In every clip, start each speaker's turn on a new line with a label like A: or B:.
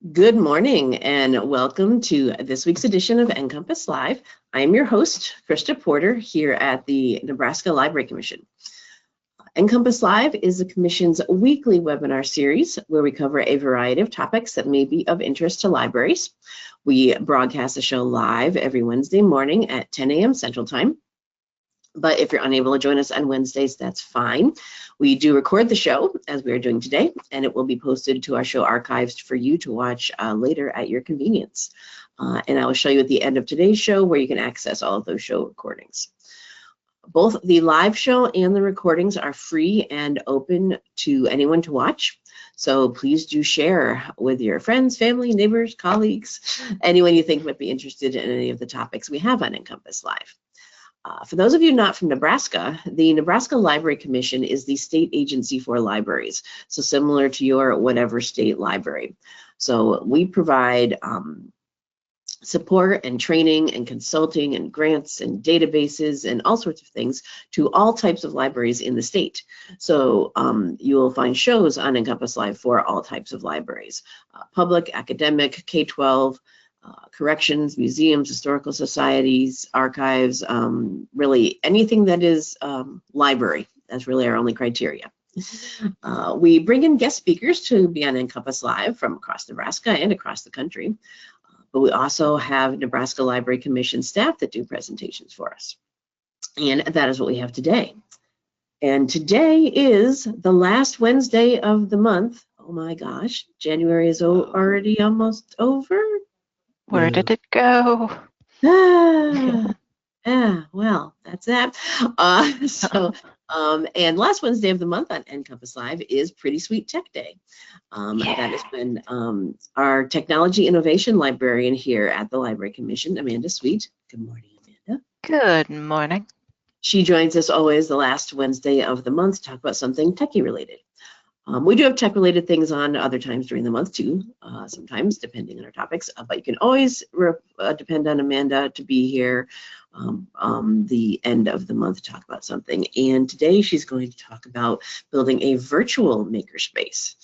A: Good morning and welcome to this week's edition of NCompass Live. I'm your host, Krista Porter, here at the Nebraska Library Commission. NCompass Live is the Commission's weekly webinar series where we cover a variety of topics that may be of interest to libraries. We broadcast the show live every Wednesday morning at 10 a.m. Central Time. But if you're unable to join us on Wednesdays, that's fine. We do record the show, as we are doing today, and it will be posted to our show archives for you to watch later at your convenience. And I will show you at the end of today's show where you can access all of those show recordings. Both the live show and the recordings are free and open to anyone to watch. So please do share with your friends, family, neighbors, colleagues, anyone you think might be interested in any of the topics we have on NCompass Live. For those of you not from Nebraska, the Nebraska Library Commission is the state agency for libraries, so similar to your whatever state library. So we provide support and training and consulting and grants and databases and all sorts of things to all types of libraries in the state. So you will find shows on NCompass Live for all types of libraries, public, academic, K-12, corrections, museums, historical societies, archives, really anything that is library. That's really our only criteria. We bring in guest speakers to be on NCompass Live from across Nebraska and across the country. But we also have Nebraska Library Commission staff that do presentations for us. And that is what we have today. And today is the last Wednesday of the month. Oh my gosh, January is already almost over.
B: Where did it go?
A: Well, that's that. And last Wednesday of the month on NCompass Live is Pretty Sweet Tech Day. That has been our technology innovation librarian here at the Library Commission, Amanda Sweet. Good morning, Amanda.
B: Good morning.
A: She joins us always the last Wednesday of the month to talk about something techie related. We do have tech-related things on other times during the month too, sometimes depending on our topics, but you can always depend on Amanda to be here the end of the month to talk about something. And today she's going to talk about building a virtual makerspace.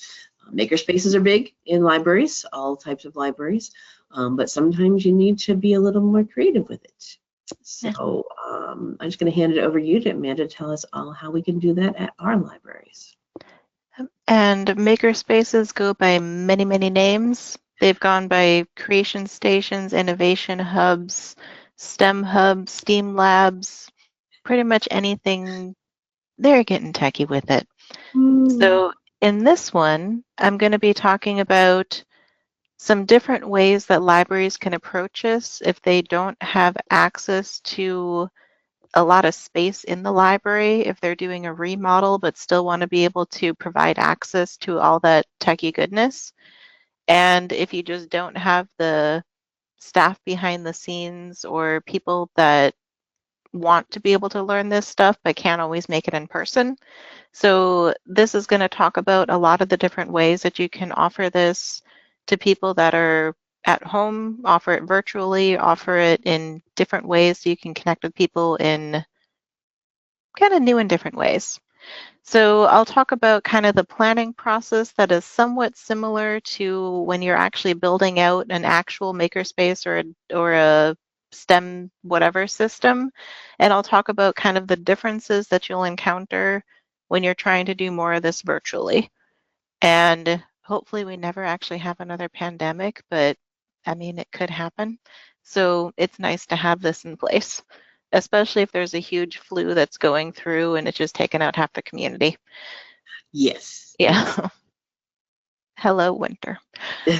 A: Makerspaces are big in libraries, all types of libraries, but sometimes you need to be a little more creative with it. So I'm just going to hand it over to you, to Amanda, to tell us all how we can do that at our libraries.
B: And makerspaces go by many, many names. They've gone by creation stations, innovation hubs, STEM hubs, STEAM labs, pretty much anything. They're getting techie with it. So in this one, I'm going to be talking about some different ways that libraries can approach us if they don't have access to a lot of space in the library, if they're doing a remodel but still want to be able to provide access to all that techie goodness. And if you just don't have the staff behind the scenes or people that want to be able to learn this stuff but can't always make it in person. So this is going to talk about a lot of the different ways that you can offer this to people that are at home, offer it virtually, offer it in different ways so you can connect with people in kind of new and different ways. So I'll talk about kind of the planning process that is somewhat similar to when you're actually building out an actual makerspace or a STEM whatever system. And I'll talk about kind of the differences that you'll encounter when you're trying to do more of this virtually. And hopefully we never actually have another pandemic, but I mean, it could happen. So it's nice to have this in place, especially if there's a huge flu that's going through and it's just taken out half the community.
A: Yes.
B: Yeah. Hello, winter.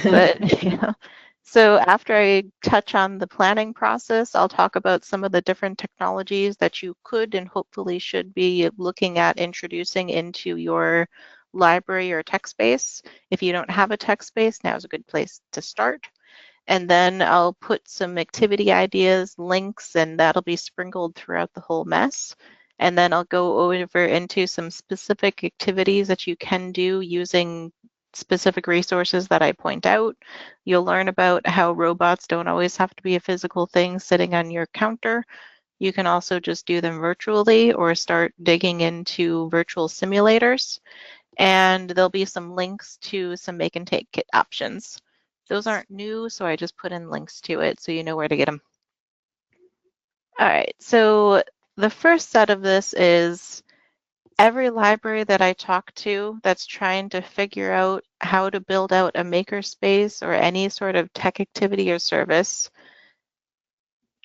B: But yeah. So after I touch on the planning process, I'll talk about some of the different technologies that you could and hopefully should be looking at introducing into your library or tech space. If you don't have a tech space, now is a good place to start. And then I'll put some activity ideas, links, and that'll be sprinkled throughout the whole mess. And then I'll go over into some specific activities that you can do using specific resources that I point out. You'll learn about how robots don't always have to be a physical thing sitting on your counter. You can also just do them virtually or start digging into virtual simulators. And there'll be some links to some make and take kit options. Those aren't new, so I just put in links to it so you know where to get them. All right, so the first set of this is every library that I talk to that's trying to figure out how to build out a makerspace or any sort of tech activity or service,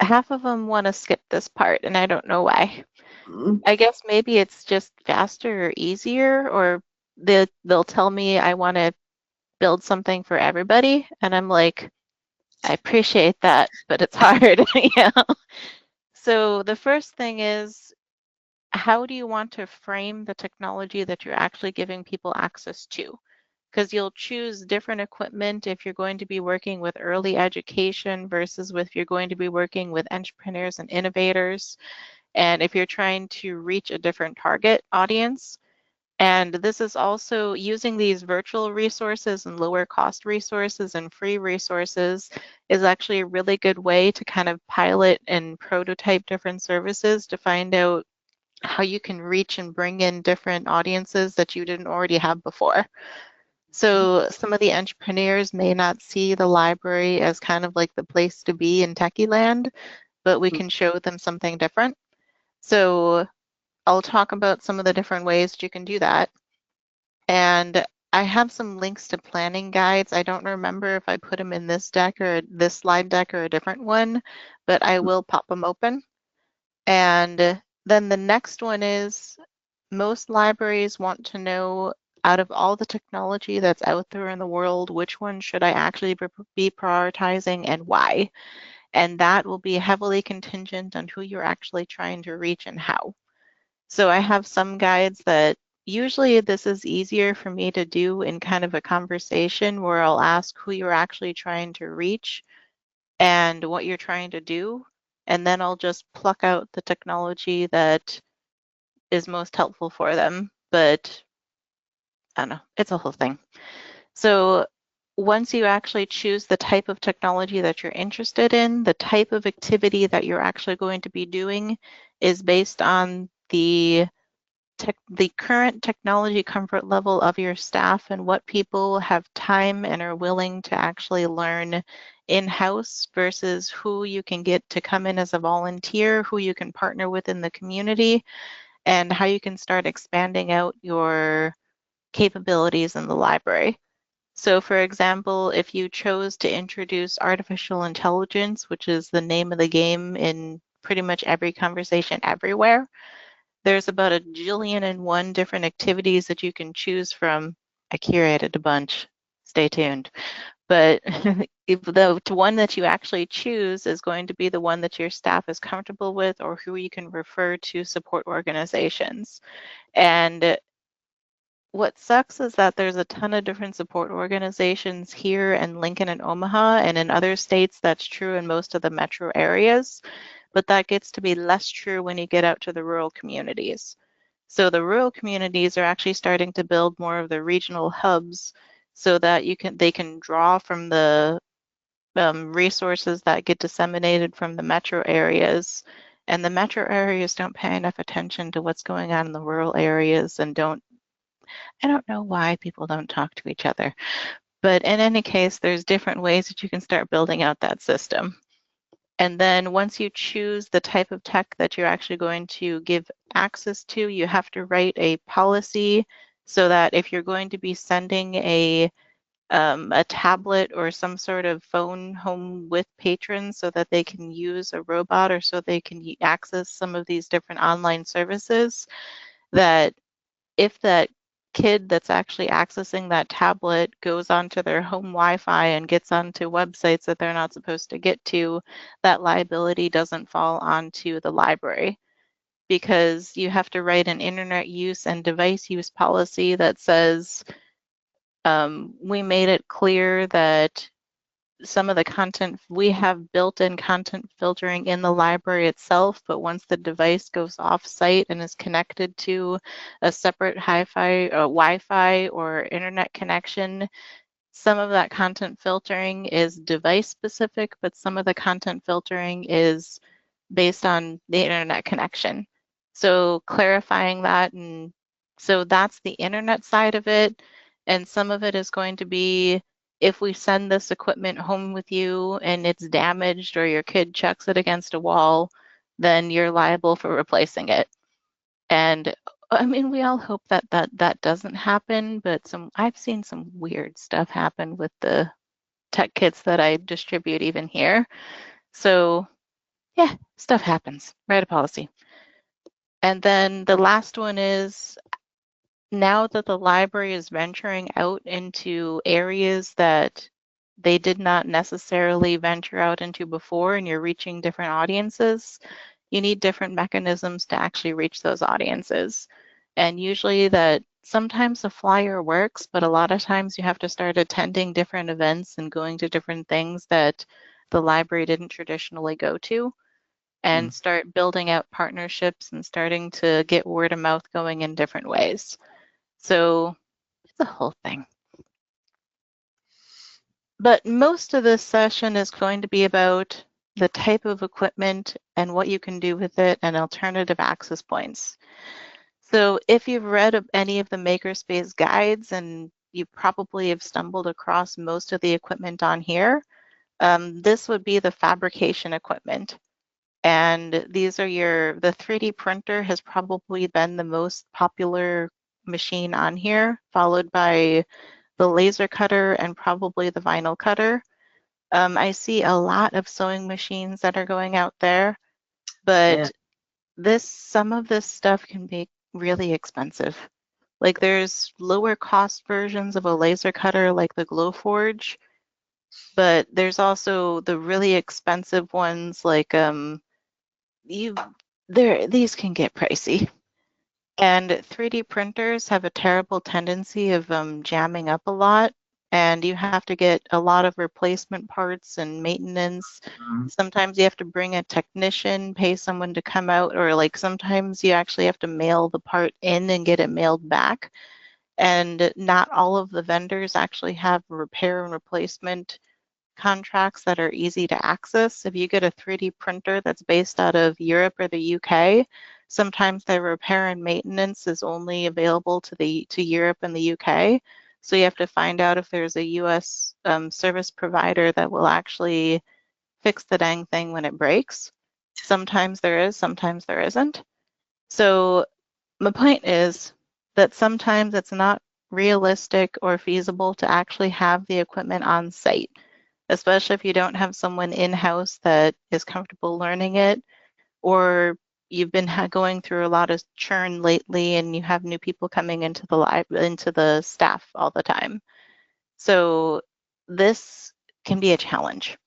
B: half of them want to skip this part, and I don't know why.
A: Mm.
B: I guess maybe it's just faster or easier, or they'll tell me I want to build something for everybody, and I'm like, I appreciate that, but it's hard. Yeah. So the first thing is, how do you want to frame the technology that you're actually giving people access to? Because you'll choose different equipment if you're going to be working with early education versus if you're going to be working with entrepreneurs and innovators, and if you're trying to reach a different target audience. And this is also using these virtual resources and lower cost resources and free resources is actually a really good way to kind of pilot and prototype different services to find out how you can reach and bring in different audiences that you didn't already have before. So some of the entrepreneurs may not see the library as kind of like the place to be in techie land, but we can show them something different. So I'll talk about some of the different ways that you can do that. And I have some links to planning guides. I don't remember if I put them in this deck or this slide deck or a different one, but I will pop them open. And then the next one is, most libraries want to know, out of all the technology that's out there in the world, which one should I actually be prioritizing and why? And that will be heavily contingent on who you're actually trying to reach and how. So I have some guides that usually this is easier for me to do in kind of a conversation where I'll ask who you're actually trying to reach and what you're trying to do. And then I'll just pluck out the technology that is most helpful for them. But I don't know, it's a whole thing. So once you actually choose the type of technology that you're interested in, the type of activity that you're actually going to be doing is based on the current technology comfort level of your staff and what people have time and are willing to actually learn in-house versus who you can get to come in as a volunteer, who you can partner with in the community, and how you can start expanding out your capabilities in the library. So for example, if you chose to introduce artificial intelligence, which is the name of the game in pretty much every conversation everywhere, there's about a jillion and one different activities that you can choose from. I curated a bunch. Stay tuned. But if the one that you actually choose is going to be the one that your staff is comfortable with or who you can refer to support organizations. And what sucks is that there's a ton of different support organizations here in Lincoln and Omaha, and in other states that's true in most of the metro areas, but that gets to be less true when you get out to the rural communities. So the rural communities are actually starting to build more of the regional hubs so that they can draw from the resources that get disseminated from the metro areas. And the metro areas don't pay enough attention to what's going on in the rural areas and I don't know why people don't talk to each other. But in any case, there's different ways that you can start building out that system. And then once you choose the type of tech that you're actually going to give access to, you have to write a policy so that if you're going to be sending a tablet or some sort of phone home with patrons so that they can use a robot or so they can access some of these different online services, that if that kid that's actually accessing that tablet goes onto their home Wi-Fi and gets onto websites that they're not supposed to get to, that liability doesn't fall onto the library, because you have to write an internet use and device use policy that says we made it clear that some of the content, we have built-in content filtering in the library itself, but once the device goes off-site and is connected to a separate Wi-Fi or internet connection, some of that content filtering is device specific, but some of the content filtering is based on the internet connection. So clarifying that, and so that's the internet side of it. And some of it is going to be if we send this equipment home with you and it's damaged or your kid chucks it against a wall, then you're liable for replacing it. And I mean, we all hope that that doesn't happen, but I've seen some weird stuff happen with the tech kits that I distribute even here. So yeah, stuff happens. Write a policy. And then the last one is, now that the library is venturing out into areas that they did not necessarily venture out into before, and you're reaching different audiences, you need different mechanisms to actually reach those audiences. And usually that sometimes the flyer works, but a lot of times you have to start attending different events and going to different things that the library didn't traditionally go to, and start building out partnerships and starting to get word of mouth going in different ways. So it's a whole thing. But most of this session is going to be about the type of equipment and what you can do with it and alternative access points. So if you've read any of the Makerspace guides, and you probably have stumbled across most of the equipment on here, this would be the fabrication equipment. And these are the 3D printer has probably been the most popular machine on here, followed by the laser cutter and probably the vinyl cutter. I see a lot of sewing machines that are going out there, but some of this stuff can be really expensive. Like there's lower cost versions of a laser cutter like the Glowforge, but there's also the really expensive ones like these can get pricey. And 3D printers have a terrible tendency of jamming up a lot, and you have to get a lot of replacement parts and maintenance. Sometimes you have to bring a technician, pay someone to come out, or like sometimes you actually have to mail the part in and get it mailed back. And not all of the vendors actually have repair and replacement contracts that are easy to access. If you get a 3D printer that's based out of Europe or the UK, sometimes their repair and maintenance is only available to Europe and the UK. So you have to find out if there's a US service provider that will actually fix the dang thing when it breaks. Sometimes there is, sometimes there isn't. So my point is that sometimes it's not realistic or feasible to actually have the equipment on site, especially if you don't have someone in-house that is comfortable learning it, or you've been going through a lot of churn lately and you have new people coming into the staff all the time. So this can be a challenge.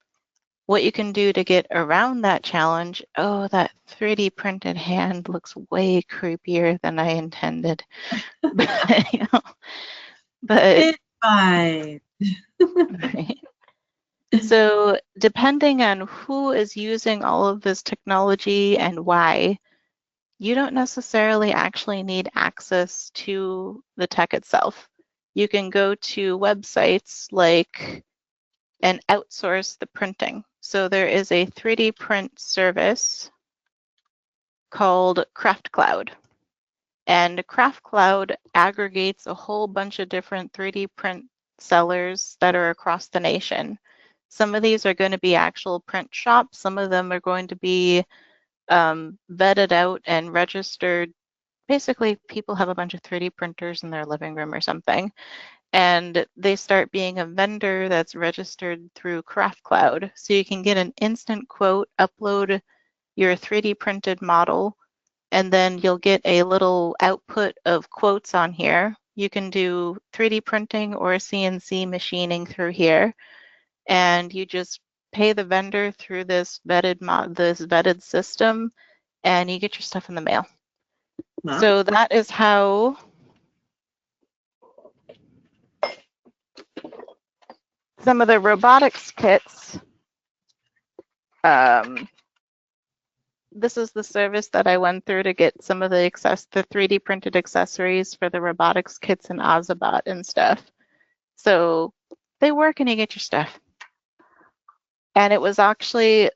B: What you can do to get around that challenge, oh, that 3D printed hand looks way creepier than I intended. But,
A: It's fine.
B: Right. So depending on who is using all of this technology and why, you don't necessarily actually need access to the tech itself. You can go to websites like and outsource the printing. So there is a 3D print service called CraftCloud. And CraftCloud aggregates a whole bunch of different 3D print sellers that are across the nation. Some of these are going to be actual print shops. Some of them are going to be vetted out and registered. Basically, people have a bunch of 3D printers in their living room or something, and they start being a vendor that's registered through CraftCloud. So you can get an instant quote, upload your 3D printed model, and then you'll get a little output of quotes on here. You can do 3D printing or CNC machining through here, and you just pay the vendor through this vetted system, and you get your stuff in the mail.
A: Wow.
B: So that is how some of the robotics kits. This is the service that I went through to get some of the 3D printed accessories for the robotics kits and Ozabot and stuff. So they work and you get your stuff. And it was actually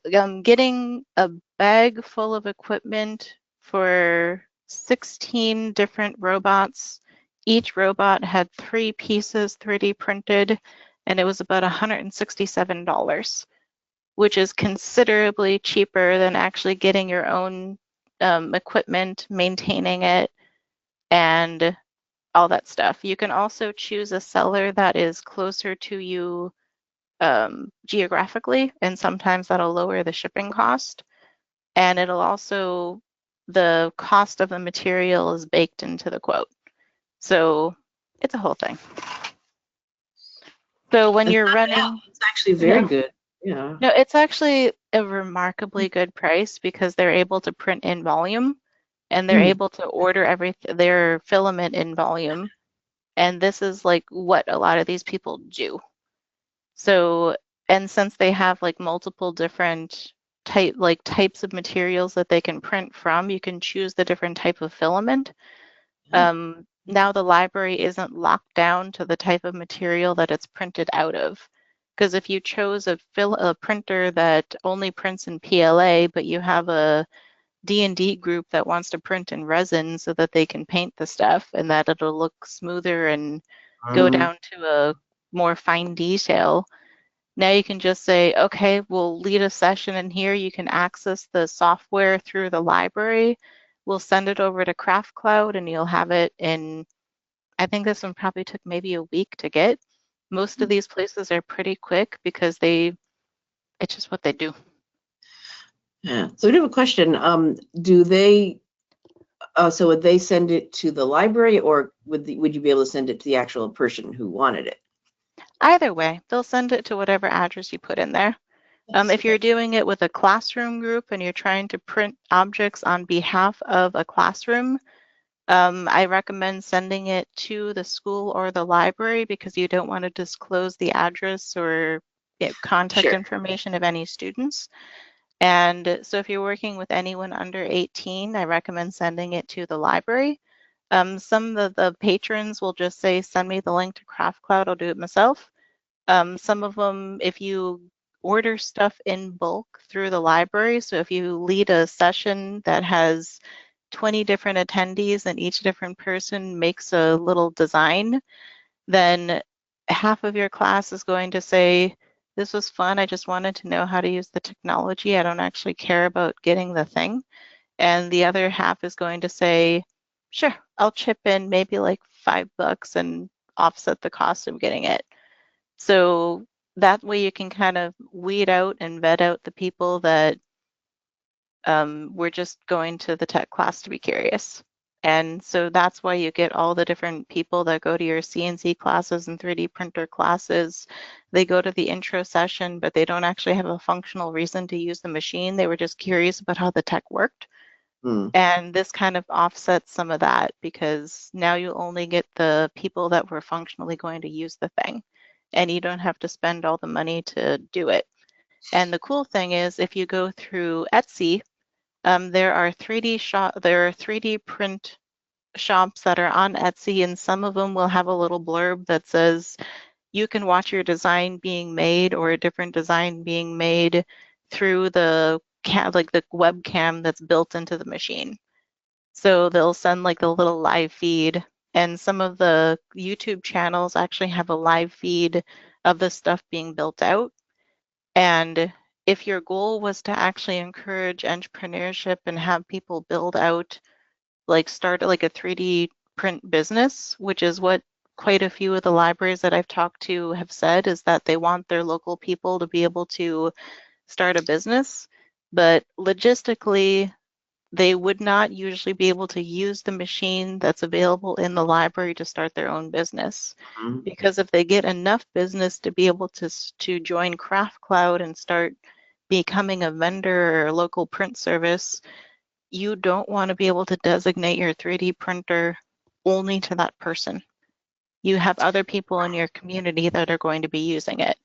B: getting a bag full of equipment for 16 different robots. Each robot had 3 pieces 3D printed, and it was about $167, which is considerably cheaper than actually getting your own equipment, maintaining it, and all that stuff. You can also choose a seller that is closer to you geographically, and sometimes that'll lower the shipping cost. And it'll also, the cost of the material is baked into the quote. So it's a whole thing. So when you're running,
A: it's actually very good. Yeah.
B: no, it's actually a remarkably good price because they're able to print in volume and they're able to order their filament in volume. And this is like what a lot of these people do. So, and since they have like multiple different types of materials that they can print from, you can choose the different type of filament. Now the library isn't locked down to the type of material that it's printed out of. Because if you chose a printer that only prints in PLA, but you have a D&D group that wants to print in resin so that they can paint the stuff and that it'll look smoother and go down to a more fine detail. Now you can just say, okay, we'll lead a session in here. You can access the software through the library. We'll send it over to Craft Cloud and you'll have it in, I think this one probably took maybe a week to get. Most of these places are pretty quick because it's just what they do.
A: Yeah. So we have a question. Do they, so would they send it to the library or would you be able to send it to the actual person who wanted it?
B: Either way, they'll send it to whatever address you put in there. If you're doing it with a classroom group and you're trying to print objects on behalf of a classroom, I recommend sending it to the school or the library because you don't want to disclose the address or contact information of any students. And so if you're working with anyone under 18, I recommend sending it to the library. Some of the patrons will just say, send me the link to Craft Cloud, I'll do it myself. Some of them, if you order stuff in bulk through the library, so if you lead a session that has 20 different attendees and each different person makes a little design, then half of your class is going to say, this was fun, I just wanted to know how to use the technology, I don't actually care about getting the thing. And the other half is going to say, sure, I'll chip in maybe like $5 and offset the cost of getting it. So that way you can kind of weed out and vet out the people that we're just going to the tech class to be curious. And so that's why you get all the different people that go to your CNC classes and 3D printer classes. They go to the intro session, but they don't actually have a functional reason to use the machine. They were just curious about how the tech worked. And this kind of offsets some of that because now you only get the people that were functionally going to use the thing. And you don't have to spend all the money to do it. And the cool thing is if you go through Etsy, there are 3D print shops that are on Etsy, and some of them will have a little blurb that says you can watch your design being made or a different design being made through the webcam that's built into the machine. So they'll send like a little live feed, and some of the YouTube channels actually have a live feed of the stuff being built out. And if your goal was to actually encourage entrepreneurship and have people build out, start like a 3D print business, which is what quite a few of the libraries that I've talked to have said, is that they want their local people to be able to start a business. But logistically, they would not usually be able to use the machine that's available in the library to start their own business. Because if they get enough business to be able to join Craft Cloud and start becoming a vendor or a local print service, you don't want to be able to designate your 3D printer only to that person. You have other people in your community that are going to be using it.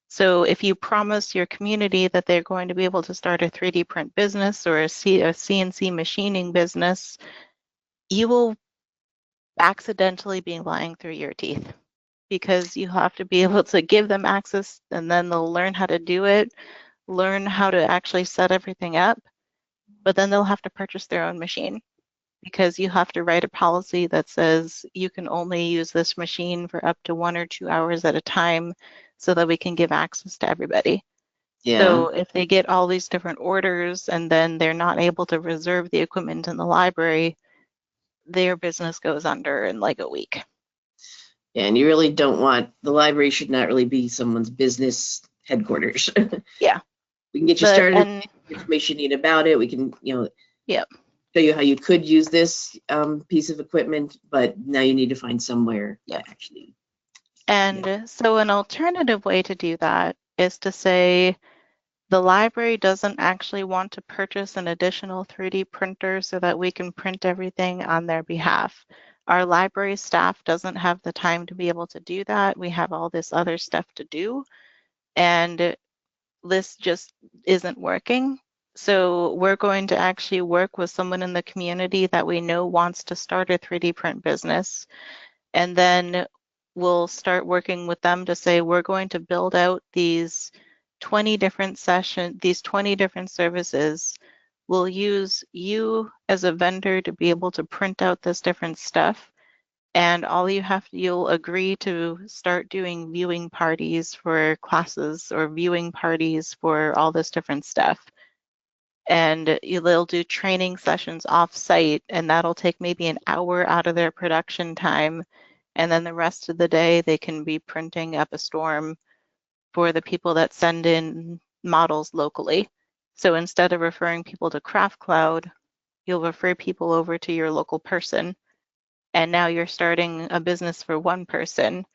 B: So if you promise your community that they're going to be able to start a 3D print business or a CNC machining business, you will accidentally be lying through your teeth because you have to be able to give them access and then they'll learn how to do it, learn how to actually set everything up, but then they'll have to purchase their own machine because you have to write a policy that says you can only use this machine for up to 1 or 2 hours at a time. so that we can give access to everybody.
A: Yeah.
B: So if they get all these different orders and then they're not able to reserve the equipment in the library, their business goes under in like a week.
A: And you really don't want, the library should not really be someone's business headquarters.
B: Yeah.
A: We can get you started with the information you need about it. We can,
B: Yep.
A: show you how you could use this piece of equipment, but now you need to find somewhere to actually.
B: And so an alternative way to do that is to say the library doesn't actually want to purchase an additional 3D printer so that we can print everything on their behalf. Our library staff doesn't have the time to be able to do that. We have all this other stuff to do, and this just isn't working. So we're going to actually work with someone in the community that we know wants to start a 3D print business. And then we'll start working with them to say, we're going to build out these 20 different these 20 different services. We'll use you as a vendor to be able to print out this different stuff. And all you'll agree to start doing viewing parties for classes or viewing parties for all this different stuff. And they'll do training sessions off site, and that'll take maybe an hour out of their production time. And then the rest of the day, they can be printing up a storm for the people that send in models locally. So instead of referring people to Craft Cloud, you'll refer people over to your local person. And now you're starting a business for one person,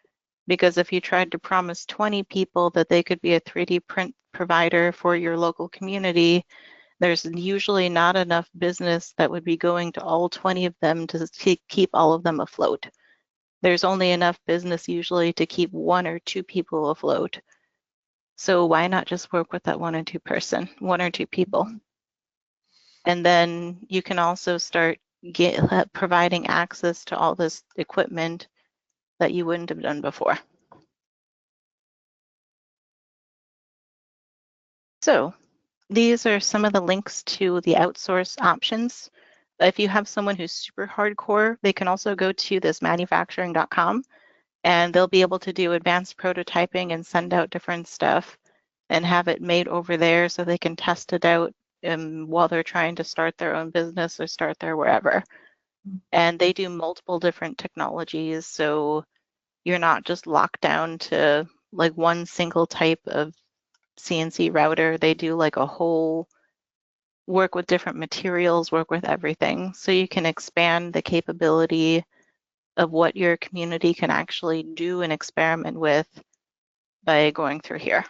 B: because if you tried to promise 20 people that they could be a 3D print provider for your local community, there's usually not enough business that would be going to all 20 of them to keep all of them afloat. There's only enough business usually to keep 1 or 2 people afloat. So why not just work with that 1 or 2 people? And then you can also start providing access to all this equipment that you wouldn't have done before. So these are some of the links to the outsource options. If you have someone who's super hardcore, they can also go to this manufacturing.com, and they'll be able to do advanced prototyping and send out different stuff and have it made over there so they can test it out while they're trying to start their own business or start their wherever. And they do multiple different technologies, so you're not just locked down to like one single type of CNC router. They do like a whole work with different materials, work with everything. So you can expand the capability of what your community can actually do and experiment with by going through here.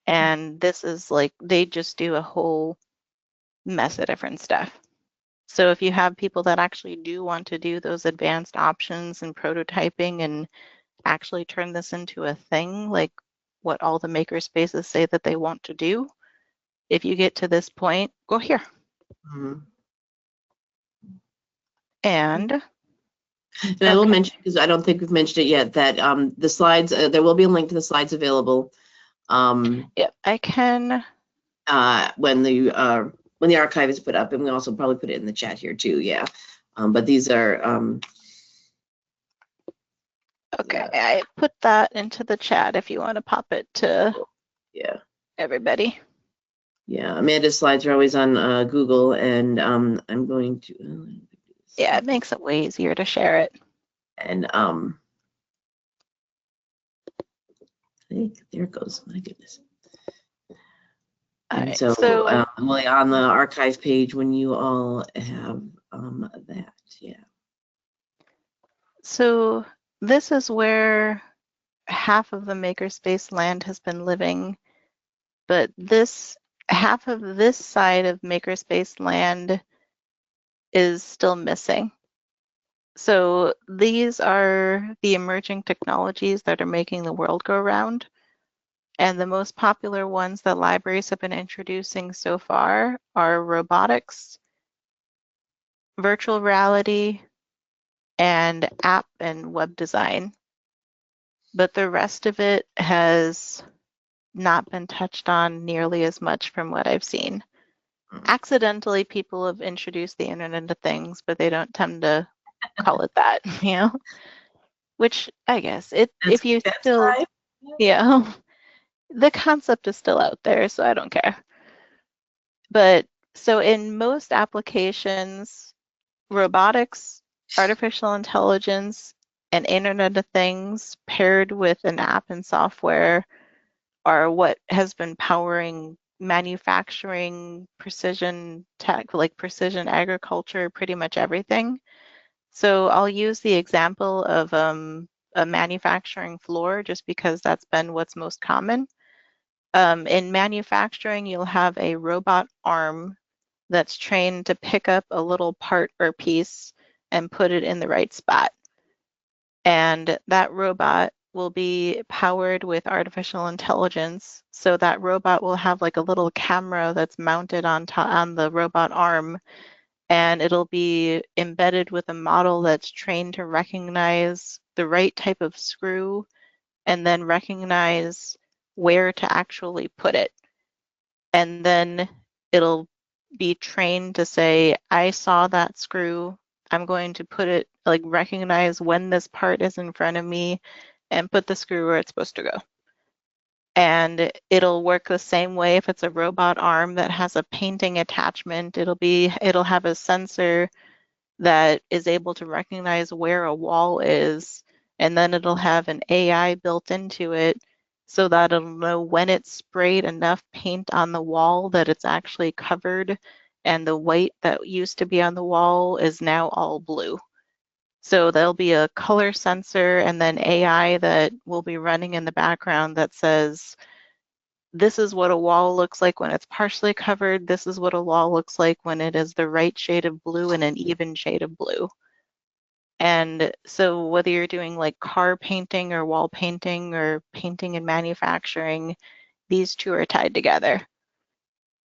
B: And this is like, they just do a whole mess of different stuff. So if you have people that actually do want to do those advanced options and prototyping and actually turn this into a thing, like what all the makerspaces say that they want to do, if you get to this point, go here.
A: Mm-hmm.
B: And
A: I will mention, because I don't think we've mentioned it yet, that the slides, there will be a link to the slides available.
B: Yeah, I can.
A: When the archive is put up, and we also probably put it in the chat here too. Yeah, but these are.
B: Okay, I put that into the chat if you want to pop it to.
A: Yeah.
B: Everybody.
A: Yeah, Amanda's slides are always on Google, and I'm going to.
B: Yeah, it makes it way easier to share it.
A: And hey, there it goes. My goodness. And so on the archive page when you all have that, yeah.
B: So this is where half of the Makerspace land has been living, but this half of this side of Makerspace land is still missing. So these are the emerging technologies that are making the world go round. And the most popular ones that libraries have been introducing so far are robotics, virtual reality, and app and web design. But the rest of it has not been touched on nearly as much from what I've seen. Accidentally, people have introduced the Internet of Things, but they don't tend to call it that, you know? Which I guess if you still.
A: Live?
B: Yeah, the concept is still out there, so I don't care. But so in most applications, robotics, artificial intelligence, and Internet of Things paired with an app and software are what has been powering manufacturing, precision tech, like precision agriculture, pretty much everything. So I'll use the example of a manufacturing floor just because that's been what's most common. In manufacturing, you'll have a robot arm that's trained to pick up a little part or piece and put it in the right spot. And that robot will be powered with artificial intelligence. So that robot will have like a little camera that's mounted on the robot arm, and it'll be embedded with a model that's trained to recognize the right type of screw and then recognize where to actually put it. And then it'll be trained to say, I saw that screw. I'm going to put it, like recognize when this part is in front of me and put the screw where it's supposed to go. And it'll work the same way if it's a robot arm that has a painting attachment. It'll have a sensor that is able to recognize where a wall is, and then it'll have an AI built into it so that it'll know when it's sprayed enough paint on the wall that it's actually covered and the white that used to be on the wall is now all blue. So there'll be a color sensor and then AI that will be running in the background that says, this is what a wall looks like when it's partially covered. This is what a wall looks like when it is the right shade of blue and an even shade of blue. And so whether you're doing like car painting or wall painting or painting and manufacturing, these two are tied together.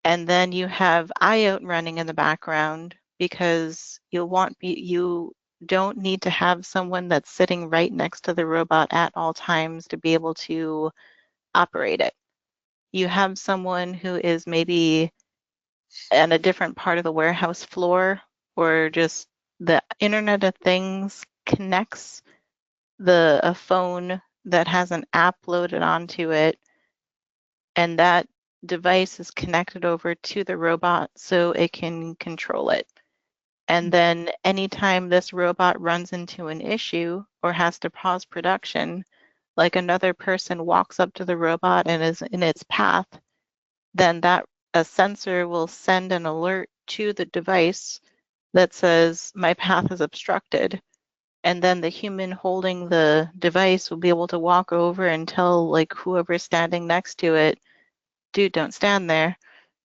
B: And then you have IoT running in the background because you don't need to have someone that's sitting right next to the robot at all times to be able to operate it. You have someone who is maybe on a different part of the warehouse floor, or just the Internet of Things connects a phone that has an app loaded onto it, and that device is connected over to the robot so it can control it. And then anytime this robot runs into an issue or has to pause production, like another person walks up to the robot and is in its path, then a sensor will send an alert to the device that says, my path is obstructed. And then the human holding the device will be able to walk over and tell like whoever's standing next to it, dude, don't stand there.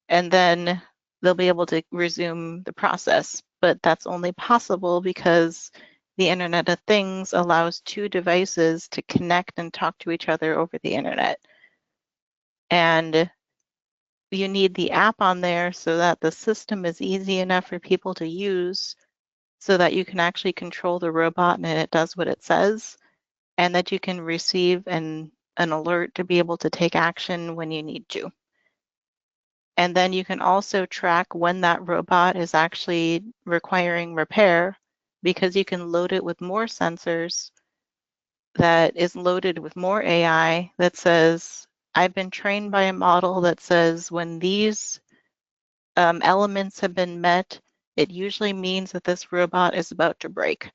B: And then they'll be able to resume the process. But that's only possible because the Internet of Things allows two devices to connect and talk to each other over the internet. And you need the app on there so that the system is easy enough for people to use so that you can actually control the robot and it does what it says, and that you can receive an alert to be able to take action when you need to. And then you can also track when that robot is actually requiring repair because you can load it with more sensors that is loaded with more AI that says, I've been trained by a model that says when these elements have been met, it usually means that this robot is about to break.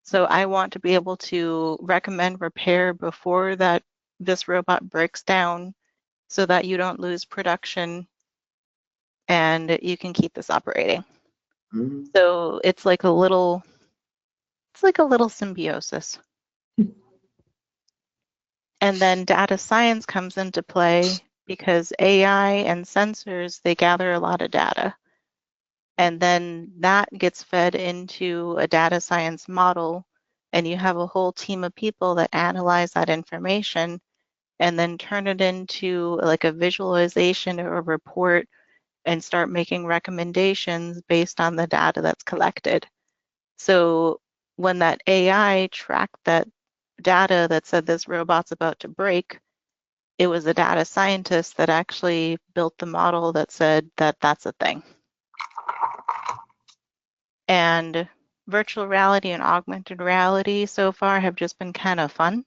B: So I want to be able to recommend repair before this robot breaks down so that you don't lose production and you can keep this operating.
A: Mm-hmm.
B: So it's like a little symbiosis. And then data science comes into play because AI and sensors, they gather a lot of data. And then that gets fed into a data science model, and you have a whole team of people that analyze that information and then turn it into like a visualization or a report and start making recommendations based on the data that's collected. So when that AI tracked that data that said this robot's about to break, it was a data scientist that actually built the model that said that that's a thing. And virtual reality and augmented reality so far have just been kind of fun,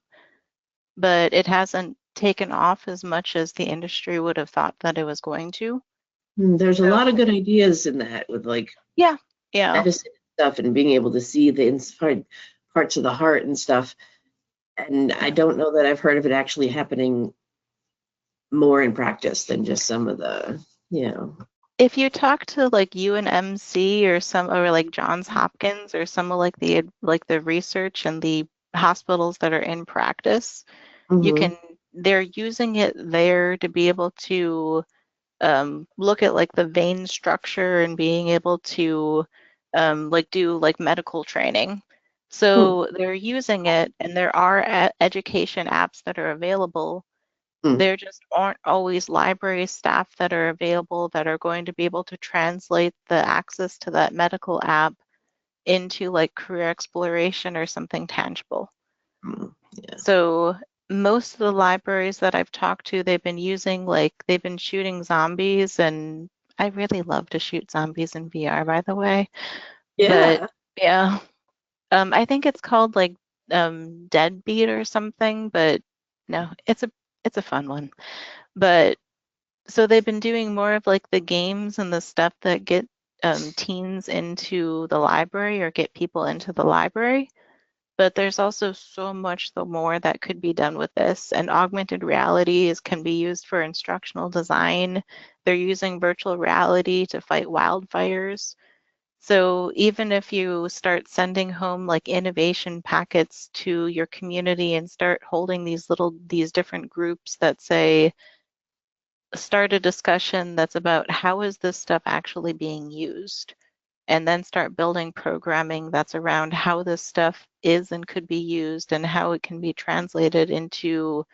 B: but it hasn't taken off as much as the industry would have thought that it was going to.
A: There's a
B: So,
A: lot of good ideas in that with like
B: yeah.
A: medicine stuff and being able to see the inside parts of the heart and stuff. And I don't know that I've heard of it actually happening more in practice than just some of the,
B: If you talk to like UNMC or like Johns Hopkins or some of like the research and the hospitals that are in practice,
A: Mhm.
B: they're using it there to be able to look at like the vein structure and being able to like do like medical training.
A: Hmm.
B: So they're using it, and there are education apps that are available.
A: Hmm.
B: There just aren't always library staff that are available that are going to be able to translate the access to that medical app into like career exploration or something tangible.
A: Hmm. Yeah.
B: So most of the libraries that I've talked to, they've been shooting zombies, and I really love to shoot zombies in VR, by the way. But
A: Yeah.
B: yeah, I think it's called like Deadbeat or something, but no, it's a fun one. But so they've been doing more of like the games and the stuff that get teens into the library or get people into the library. But there's also so much the more that could be done with this. And augmented reality can be used for instructional design. They're using virtual reality to fight wildfires. So even if you start sending home like innovation packets to your community and start holding these different groups that say, start a discussion that's about how is this stuff actually being used, and then start building programming that's around how this stuff is and could be used and how it can be translated into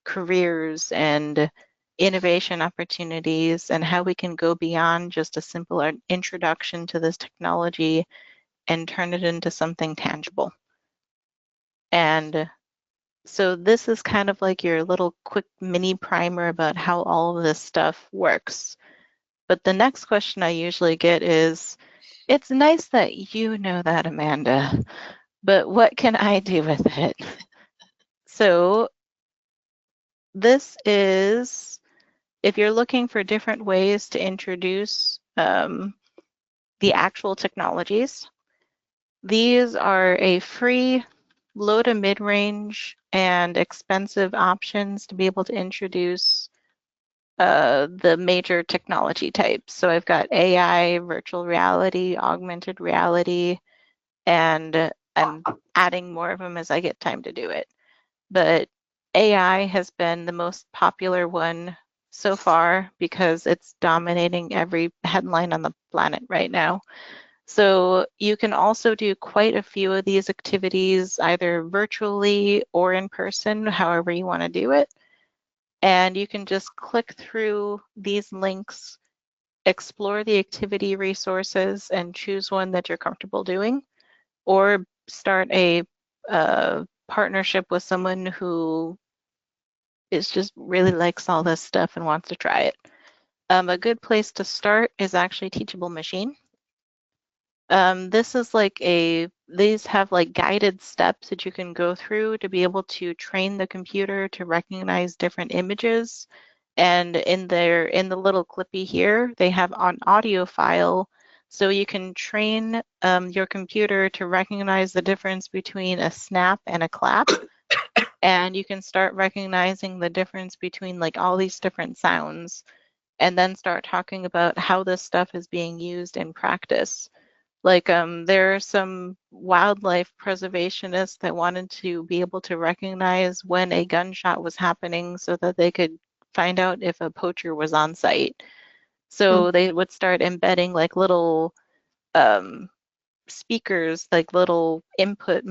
B: careers and innovation opportunities, and how we can go beyond just a simple introduction to this technology and turn it into something tangible. And so this is kind of like your little quick mini primer about how all of this stuff works. But the next question I usually get is, it's nice that you know that, Amanda, but what can I do with it? So this is, if you're looking for different ways to introduce the actual technologies, these are a free low to mid-range and expensive options to be able to introduce the major technology types. So I've got AI, virtual reality, augmented reality, and I'm adding more of them as I get time to do it. But AI has been the most popular one so far because it's dominating every headline on the planet right now. So you can also do quite a few of these activities either virtually or in person, however you want to do it. And you can just click through these links, explore the activity resources, and choose one that you're comfortable doing, or start a partnership with someone who is just really likes all this stuff and wants to try it. A good place to start is actually Teachable Machine. These have like guided steps that you can go through to be able to train the computer to recognize different images. And in the little clippy here, they have an audio file, so you can train your computer to recognize the difference between a snap and a clap. And you can start recognizing the difference between like all these different sounds, and then start talking about how this stuff is being used in practice. Like there are some wildlife preservationists that wanted to be able to recognize when a gunshot was happening so that they could find out if a poacher was on site.
A: Hmm.
B: So they would start embedding like little um, speakers, like little input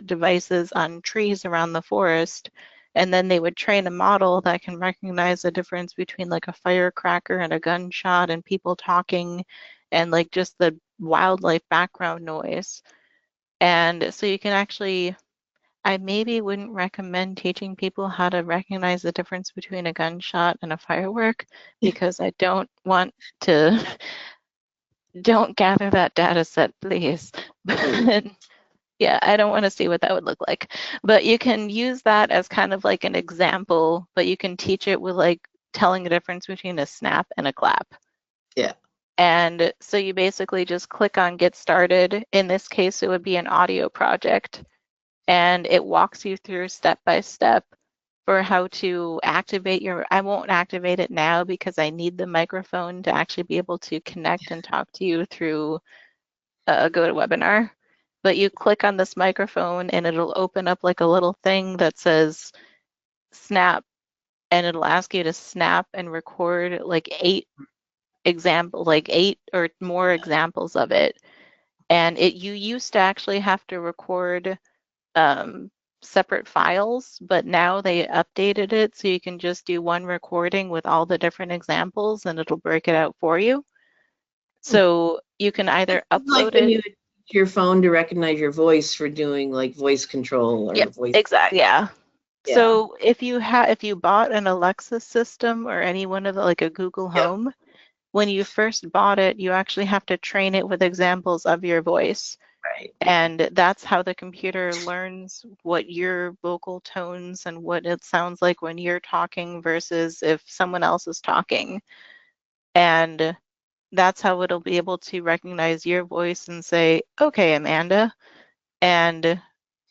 B: devices on trees around the forest. And then they would train a model that can recognize the difference between like a firecracker and a gunshot and people talking and like just the wildlife background noise. And so you can actually, I maybe wouldn't recommend teaching people how to recognize the difference between a gunshot and a firework, because I don't want to, don't gather that data set, please. But Yeah, I don't want to see what that would look like. But you can use that as kind of like an example, but you can teach it with like telling the difference between a snap and a clap.
A: Yeah.
B: And so you basically just click on get started. In this case, it would be an audio project. And it walks you through step by step for how to activate your, I won't activate it now because I need the microphone to actually be able to connect and talk to you through a GoToWebinar. But you click on this microphone and it'll open up like a little thing that says snap, and it'll ask you to snap and record like eight or more examples of it. And you used to actually have to record separate files, but now they updated it so you can just do one recording with all the different examples and it'll break it out for you. So you can either
A: Like
B: upload
A: when
B: it.
A: you teach your phone to recognize your voice for doing like voice control or
B: Yep,
A: voice.
B: exactly. Yeah.
A: Yeah.
B: So if you bought an Alexa system or any one of the, like a Google
A: Yep.
B: Home, when you first bought it, you actually have to train it with examples of your voice.
A: Right.
B: And that's how the computer learns what your vocal tones and what it sounds like when you're talking versus if someone else is talking. And that's how it'll be able to recognize your voice and say, okay, Amanda. And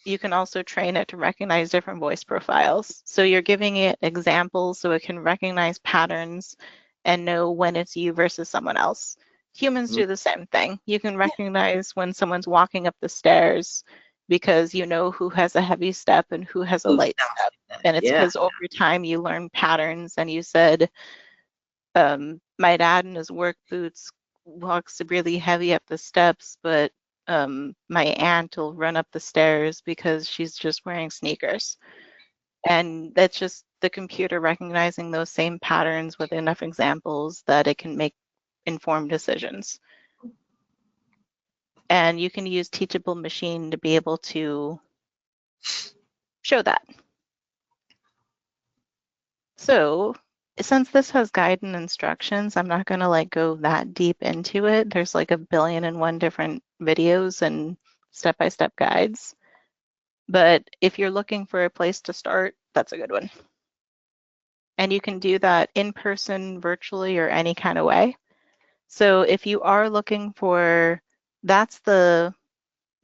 B: you can also train it to recognize different voice profiles. So you're giving it examples so it can recognize patterns and know when it's you versus someone else. Humans
A: Mhm.
B: do the same thing. You can recognize when someone's walking up the stairs because you know who has a heavy step and who has a
A: Ooh,
B: light
A: sounds
B: step.
A: like that.
B: And it's
A: Yeah.
B: because over time you learn patterns and you said, my dad in his work boots walks really heavy up the steps, but my aunt will run up the stairs because she's just wearing sneakers. And that's just the computer recognizing those same patterns with enough examples that it can make informed decisions. And you can use Teachable Machine to be able to show that. So since this has guide and instructions, I'm not going to like go that deep into it. There's like a billion and one different videos and step-by-step guides. But if you're looking for a place to start, that's a good one. And you can do that in person, virtually, or any kind of way. So if you are looking for, that's the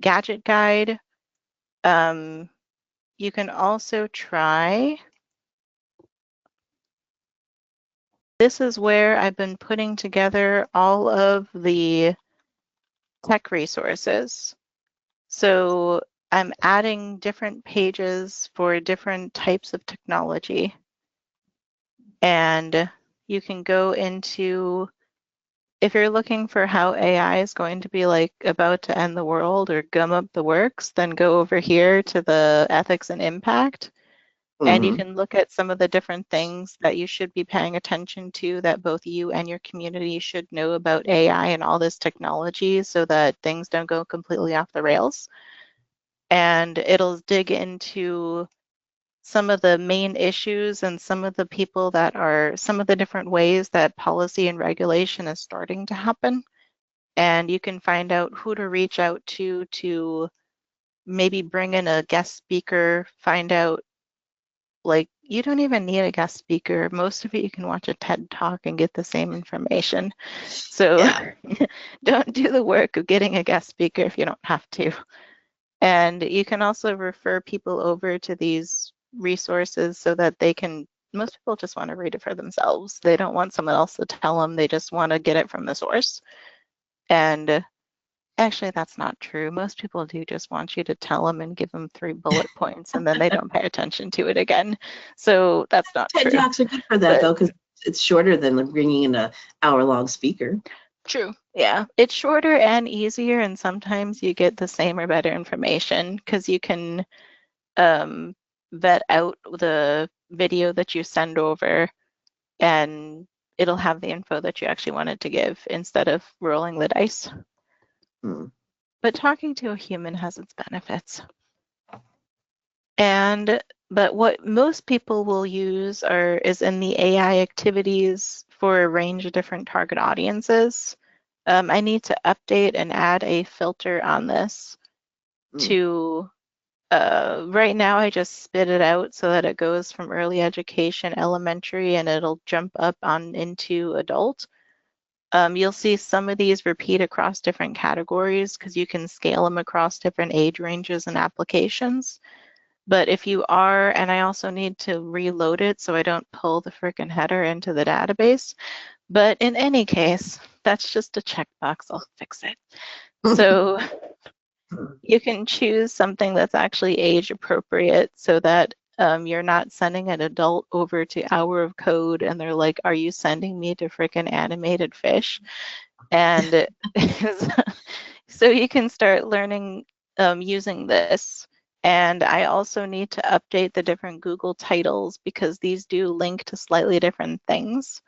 B: gadget guide. You can also try, this is where I've been putting together all of the tech resources. So I'm adding different pages for different types of technology. And you can go into, if you're looking for how AI is going to be like about to end the world or gum up the works, then go over here to the ethics and impact. And you
A: Mhm.
B: can look at some of the different things that you should be paying attention to that both you and your community should know about AI and all this technology so that things don't go completely off the rails. And it'll dig into some of the main issues and some of the people that are, some of the different ways that policy and regulation is starting to happen. And you can find out who to reach out to maybe bring in a guest speaker, find out, like, you don't even need a guest speaker. Most of it you can watch a TED talk and get the same information. So
A: Yeah.
B: don't do the work of getting a guest speaker if you don't have to. And you can also refer people over to these resources so that they can, most people just want to read it for themselves. They don't want someone else to tell them, they just want to get it from the source. And actually, that's not true. Most people do just want you to tell them and give them 3 bullet points, and then they don't pay attention to it again. So that's not
A: TED
B: true.
A: Talks are good for that
B: But
A: though, because it's shorter than like bringing in a hour-long speaker.
B: true. Yeah. It's shorter and easier, and sometimes you get the same or better information because you can um, vet out the video that you send over and it'll have the info that you actually wanted to give instead of rolling the dice.
A: Hmm.
B: But talking to a human has its benefits. But what most people will use is in the AI activities for a range of different target audiences. I need to update and add a filter on this to, right now I just spit it out so that it goes from early education, elementary, and it'll jump up on into adult. You'll see some of these repeat across different categories because you can scale them across different age ranges and applications. But if you are, and I also need to reload it so I don't pull the frickin' header into the database. But in any case, that's just a checkbox. I'll fix it. So you can choose something that's actually age appropriate so that you're not sending an adult over to Hour of Code and they're like, are you sending me to frickin' animated fish? And so you can start learning using this. And I also need to update the different Google titles because these do link to slightly different things,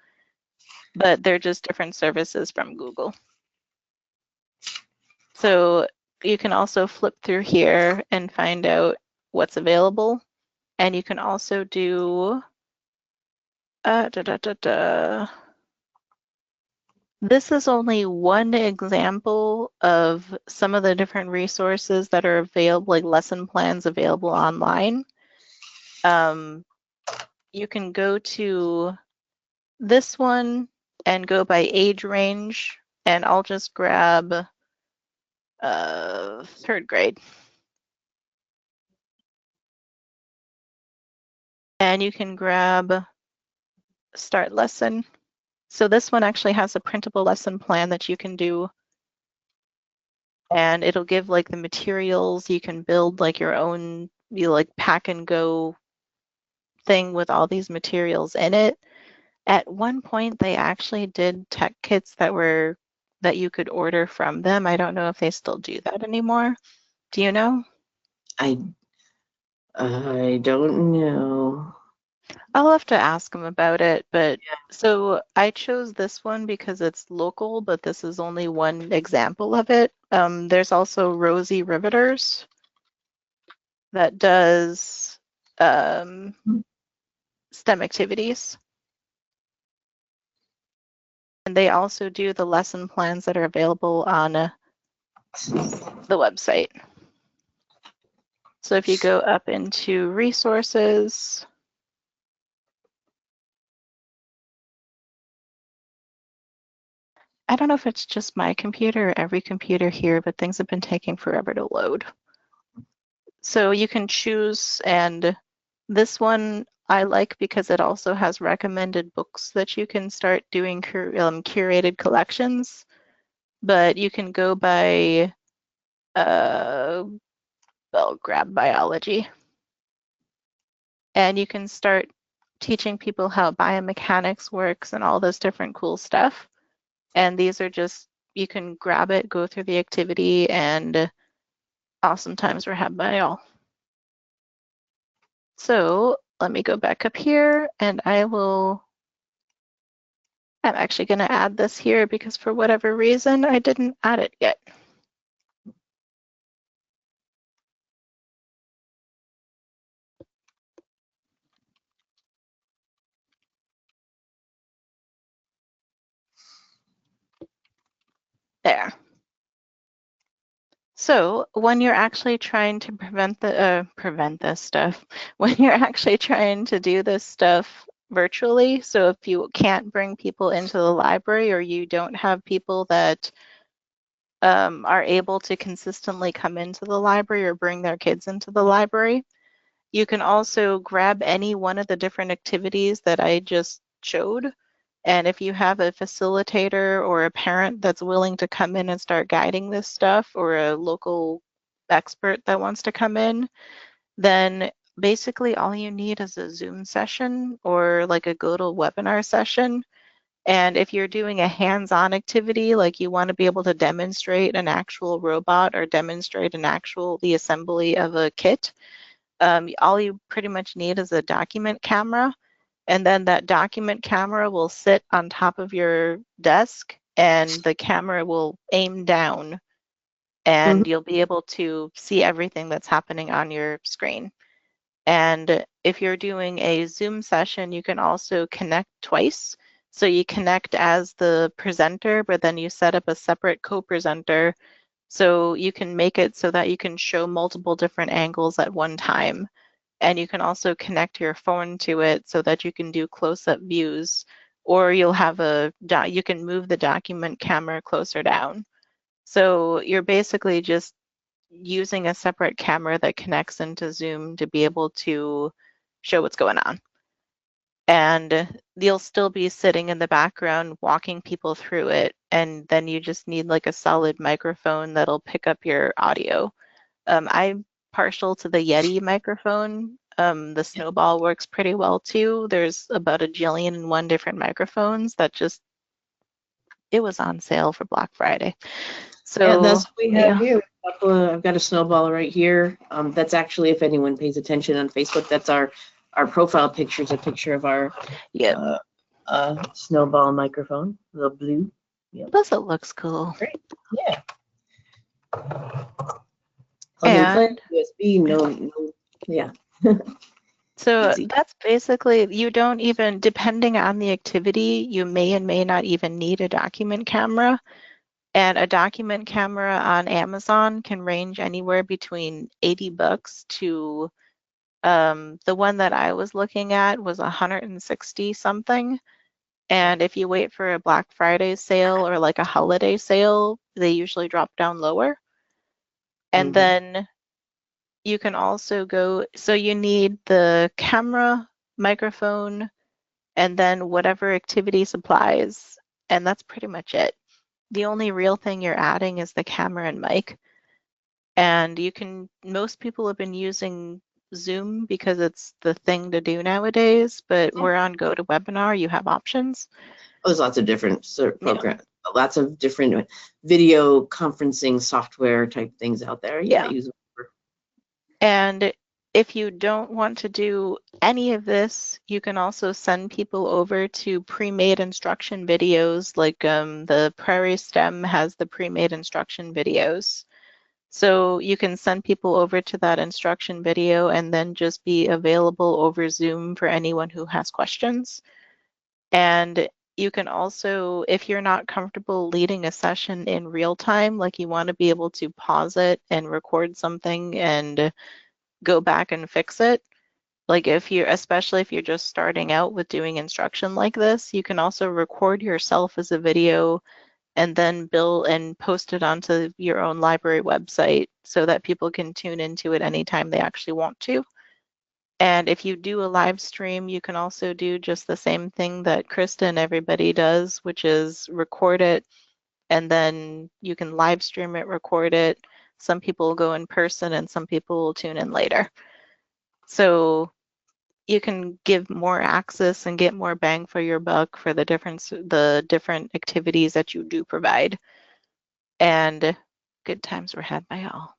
B: but they're just different services from Google. So you can also flip through here and find out what's available. And you can also do This is only one example of some of the different resources that are available, like lesson plans available online. You can go to this one and go by age range, and I'll just grab 3rd grade. And you can grab start lesson. So this one actually has a printable lesson plan that you can do. And it'll give like the materials. You can build like your own, like pack and go thing with all these materials in it. At one point, they actually did tech kits that you could order from them. I don't know if they still do that anymore. Do you know?
A: I don't know.
B: I'll have to ask them about it, but so I chose this one because it's local, but this is only one example of it. There's also Rosie Riveters that does STEM activities. And they also do the lesson plans that are available on the website. So if you go up into resources, I don't know if it's just my computer or every computer here, but things have been taking forever to load. So you can choose, and this one I like because it also has recommended books that you can start doing curated collections, but you can go by, well, grab biology. And you can start teaching people how biomechanics works and all this different cool stuff. And these are just, you can grab it, go through the activity, and awesome times were had by all. So let me go back up here and I'm actually going to add this here because for whatever reason, I didn't add it yet. There. So when you're actually trying to prevent this stuff, when you're actually trying to do this stuff virtually, so if you can't bring people into the library or you don't have people that are able to consistently come into the library or bring their kids into the library, you can also grab any one of the different activities that I just showed. And if you have a facilitator or a parent that's willing to come in and start guiding this stuff, or a local expert that wants to come in, then basically all you need is a Zoom session or like a GoToWebinar session. And if you're doing a hands-on activity, like you want to be able to demonstrate an actual robot or demonstrate the assembly of a kit, all you pretty much need is a document camera. And then that document camera will sit on top of your desk and the camera will aim down and you'll be able to see everything that's happening on your screen. And if you're doing a Zoom session, you can also connect twice. So you connect as the presenter, but then you set up a separate co-presenter So you can make it so that you can show multiple different angles at one time. And you can also connect your phone to it so that you can do close-up views, or you'll have you can move the document camera closer down. So you're basically just using a separate camera that connects into Zoom to be able to show what's going on. And you'll still be sitting in the background walking people through it, and then you just need like a solid microphone that'll pick up your audio. I'm partial to the Yeti microphone. The Snowball works pretty well too. There's about 1,000,000,001 different microphones that it was on sale for Black Friday. So
A: yeah, that's what we have here. I've got a Snowball right here. That's actually, if anyone pays attention on Facebook, that's our profile picture. Is a picture of our Snowball microphone, the blue.
B: Yep. Plus it looks cool.
A: Great. Yeah. And USB, no, yeah.
B: So that's basically, you don't even, depending on the activity, you may and may not even need a document camera. And a document camera on Amazon can range anywhere between $80 to, the one that I was looking at was 160 something. And if you wait for a Black Friday sale or like a holiday sale, they usually drop down lower. And then you can also go, so you need the camera, microphone, and then whatever activity supplies, and that's pretty much it. The only real thing you're adding is the camera and mic. And most people have been using Zoom because it's the thing to do nowadays, but we're on GoToWebinar, you have options.
A: There's lots of different programs, lots of different video conferencing software type things out there. Yeah.
B: And if you don't want to do any of this, you can also send people over to pre-made instruction videos, like the Prairie STEM has the pre-made instruction videos. So you can send people over to that instruction video and then just be available over Zoom for anyone who has questions. And you can also, if you're not comfortable leading a session in real time, like you want to be able to pause it and record something and go back and fix it. Like especially if you're just starting out with doing instruction like this, you can also record yourself as a video and then build and post it onto your own library website so that people can tune into it anytime they actually want to. And if you do a live stream, you can also do just the same thing that Krista and everybody does, which is record it, and then you can live stream it, record it. Some people will go in person and some people will tune in later. So you can give more access and get more bang for your buck for the different activities that you do provide. And good times were had by all.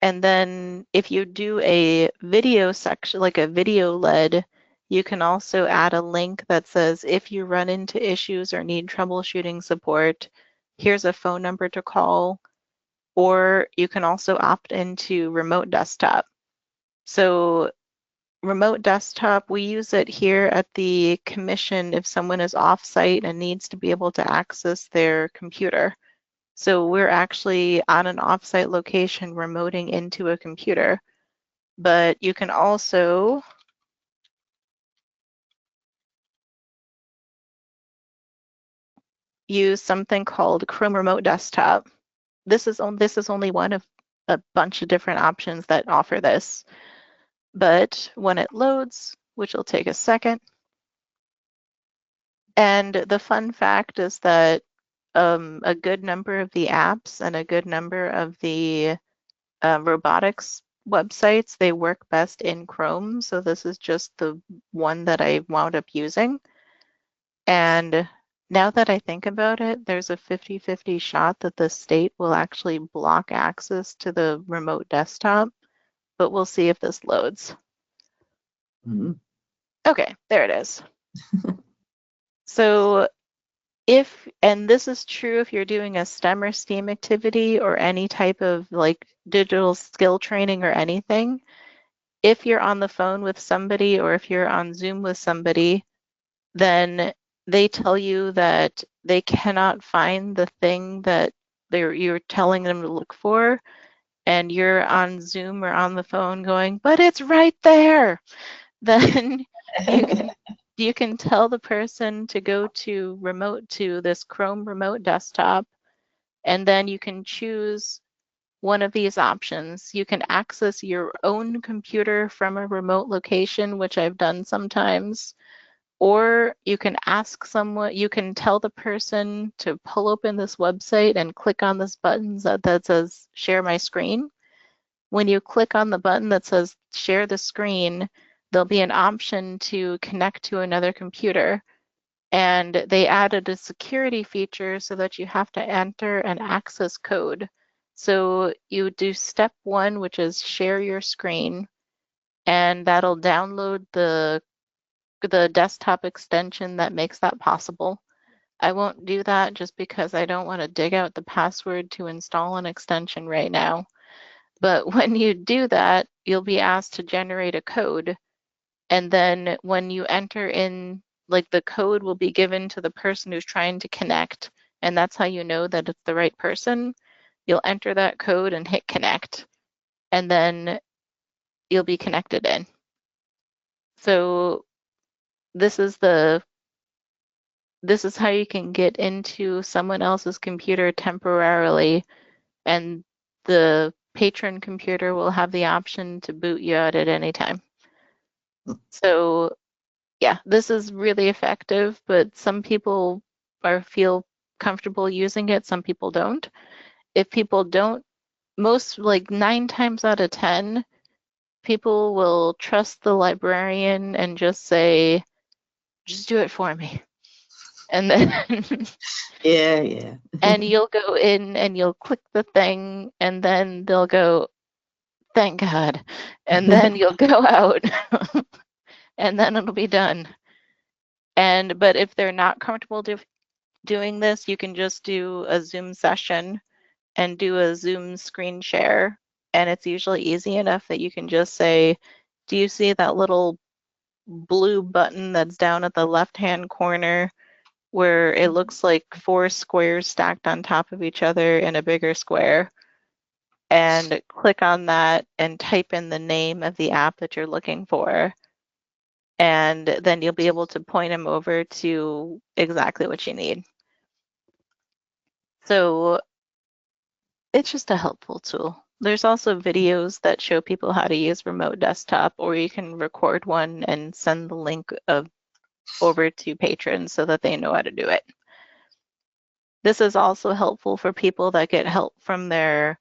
B: And then if you do a video section, like a video lead, you can also add a link that says, if you run into issues or need troubleshooting support, here's a phone number to call. Or you can also opt into remote desktop. So remote desktop, we use it here at the commission if someone is off-site and needs to be able to access their computer. So we're actually on an off-site location remoting into a computer. But you can also use something called Chrome Remote Desktop. This is only one of a bunch of different options that offer this. But when it loads, which will take a second, and the fun fact is that a good number of the apps and a good number of the robotics websites, they work best in Chrome. So this is just the one that I wound up using. And now that I think about it, there's a 50-50 shot that the state will actually block access to the remote desktop, but we'll see if this loads. Okay, there it is. So and this is true if you're doing a STEM or STEAM activity or any type of like digital skill training or anything, if you're on the phone with somebody or if you're on Zoom with somebody, then they tell you that they cannot find the thing that you're telling them to look for, and you're on Zoom or on the phone going, but it's right there, then you can tell the person to go to this Chrome remote desktop, and then you can choose one of these options. You can access your own computer from a remote location, which I've done sometimes, or you can you can tell the person to pull open this website and click on this button that says share my screen. When you click on the button that says share the screen, there'll be an option to connect to another computer. And they added a security feature so that you have to enter an access code. So you do step 1, which is share your screen, and that'll download the desktop extension that makes that possible. I won't do that just because I don't want to dig out the password to install an extension right now. But when you do that, you'll be asked to generate a code. And then when you enter in, like, the code will be given to the person who's trying to connect. And that's how you know that it's the right person. You'll enter that code and hit connect. And then you'll be connected in. So this is how you can get into someone else's computer temporarily, and the patron computer will have the option to boot you out at any time. So yeah, this is really effective, but some people feel comfortable using it, some people don't. If people don't, like 9 times out of 10, people will trust the librarian and just say, just do it for me. And then
A: Yeah.
B: and you'll go in and you'll click the thing, and then they'll go, thank God. And then you'll go out and then it'll be done. But if they're not comfortable doing this, you can just do a Zoom session and do a Zoom screen share. And it's usually easy enough that you can just say, do you see that little blue button that's down at the left-hand corner where it looks like 4 squares stacked on top of each other in a bigger square? And click on that and type in the name of the app that you're looking for. And then you'll be able to point them over to exactly what you need. So it's just a helpful tool. There's also videos that show people how to use remote desktop, or you can record one and send the link over to patrons so that they know how to do it. This is also helpful for people that get help from their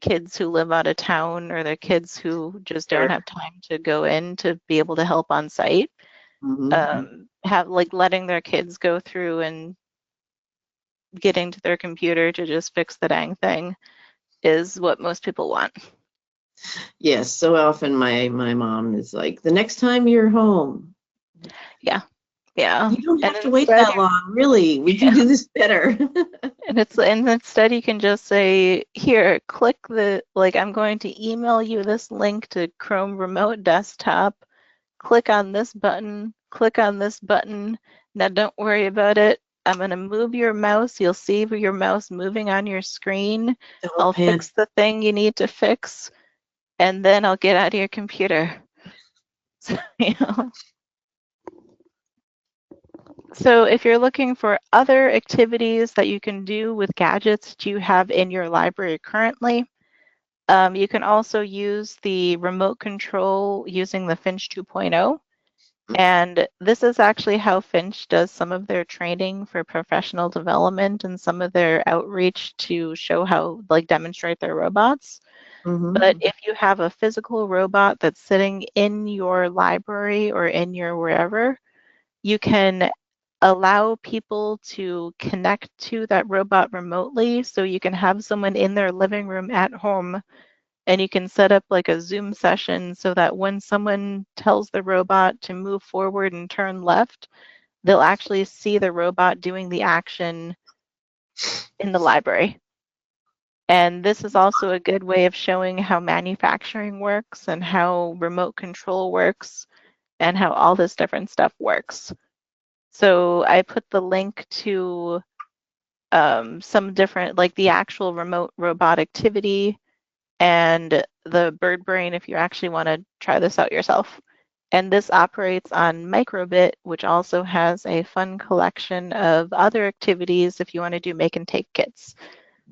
B: kids who live out of town, or their kids who just don't have time to go in to be able to help on site. Letting their kids go through and getting to their computer to just fix the dang thing is what most people want.
A: Yes, so often my mom is like, the next time you're home.
B: Yeah.
A: You don't have to wait that long, really. We can do this better.
B: And instead you can just say, here, click I'm going to email you this link to Chrome Remote Desktop. Click on this button, click on this button. Now don't worry about it. I'm going to move your mouse. You'll see your mouse moving on your screen. I'll fix the thing you need to fix, and then I'll get out of your computer. So if you're looking for other activities that you can do with gadgets that you have in your library currently, you can also use the remote control using the Finch 2.0. And this is actually how Finch does some of their training for professional development and some of their outreach to show how, demonstrate their robots. But if you have a physical robot that's sitting in your library or in your wherever, you can allow people to connect to that robot remotely. So you can have someone in their living room at home, and you can set up like a Zoom session so that when someone tells the robot to move forward and turn left, they'll actually see the robot doing the action in the library. And this is also a good way of showing how manufacturing works and how remote control works and how all this different stuff works. So I put the link to some different, like the actual remote robot activity and the bird brain if you actually want to try this out yourself. And this operates on Microbit, which also has a fun collection of other activities if you want to do make and take kits.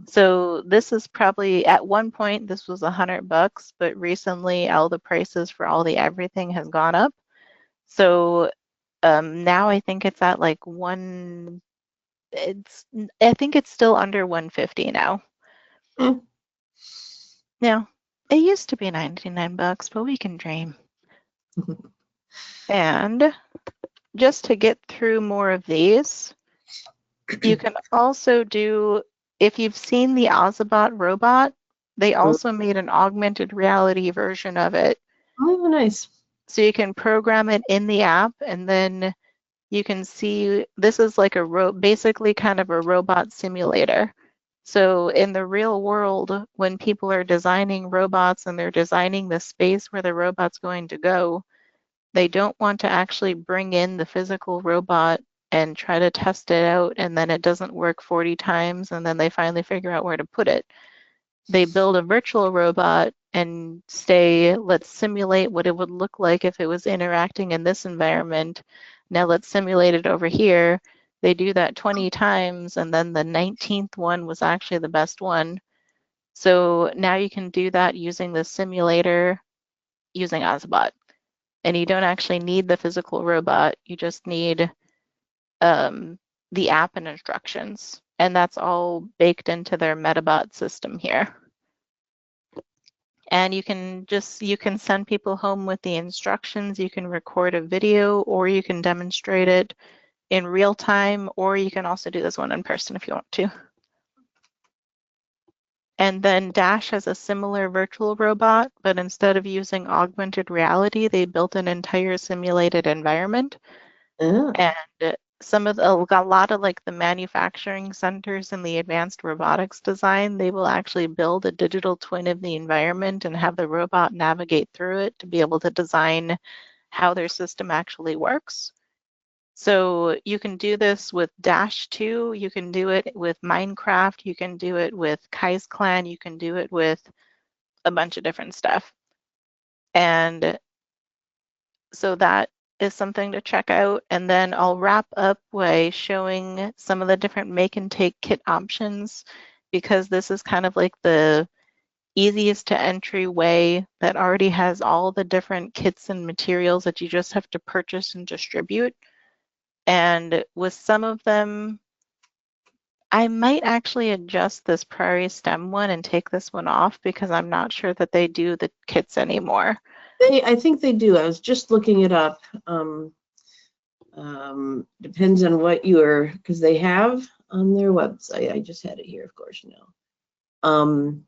B: So this is probably, at one point, this was $100, but recently all the prices for all the everything has gone up. So now I think it's at like I think it's still under 150 now.
A: Mm.
B: Now, it used to be $99, but we can dream. And just to get through more of these, you can also do, if you've seen the Ozobot robot, they also made an augmented reality version of it.
A: Oh, nice.
B: So you can program it in the app, and then you can see, this is like basically kind of a robot simulator. So in the real world, when people are designing robots and they're designing the space where the robot's going to go, they don't want to actually bring in the physical robot and try to test it out, and then it doesn't work 40 times, and then they finally figure out where to put it. They build a virtual robot and say, let's simulate what it would look like if it was interacting in this environment. Now let's simulate it over here. They do that 20 times, and then the 19th one was actually the best one. So now you can do that using the simulator using Ozobot. And you don't actually need the physical robot. You just need the app and instructions. And that's all baked into their Metabot system here. And you can send people home with the instructions. You can record a video, or you can demonstrate it in real time, or you can also do this one in person if you want to. And then Dash has a similar virtual robot, but instead of using augmented reality, they built an entire simulated environment.
A: Oh.
B: And a lot of like the manufacturing centers and the advanced robotics design, they will actually build a digital twin of the environment and have the robot navigate through it to be able to design how their system actually works. So you can do this with Dash 2, you can do it with Minecraft, you can do it with Kai's Clan, you can do it with a bunch of different stuff. And so that is something to check out. And then I'll wrap up by showing some of the different make and take kit options, because this is kind of like the easiest to entry way that already has all the different kits and materials that you just have to purchase and distribute. And with some of them, I might actually adjust this Prairie Stem one and take this one off, because I'm not sure that they do the kits anymore.
A: I think they do. I was just looking it up. Depends on what because they have on their website. I just had it here, of course, you know.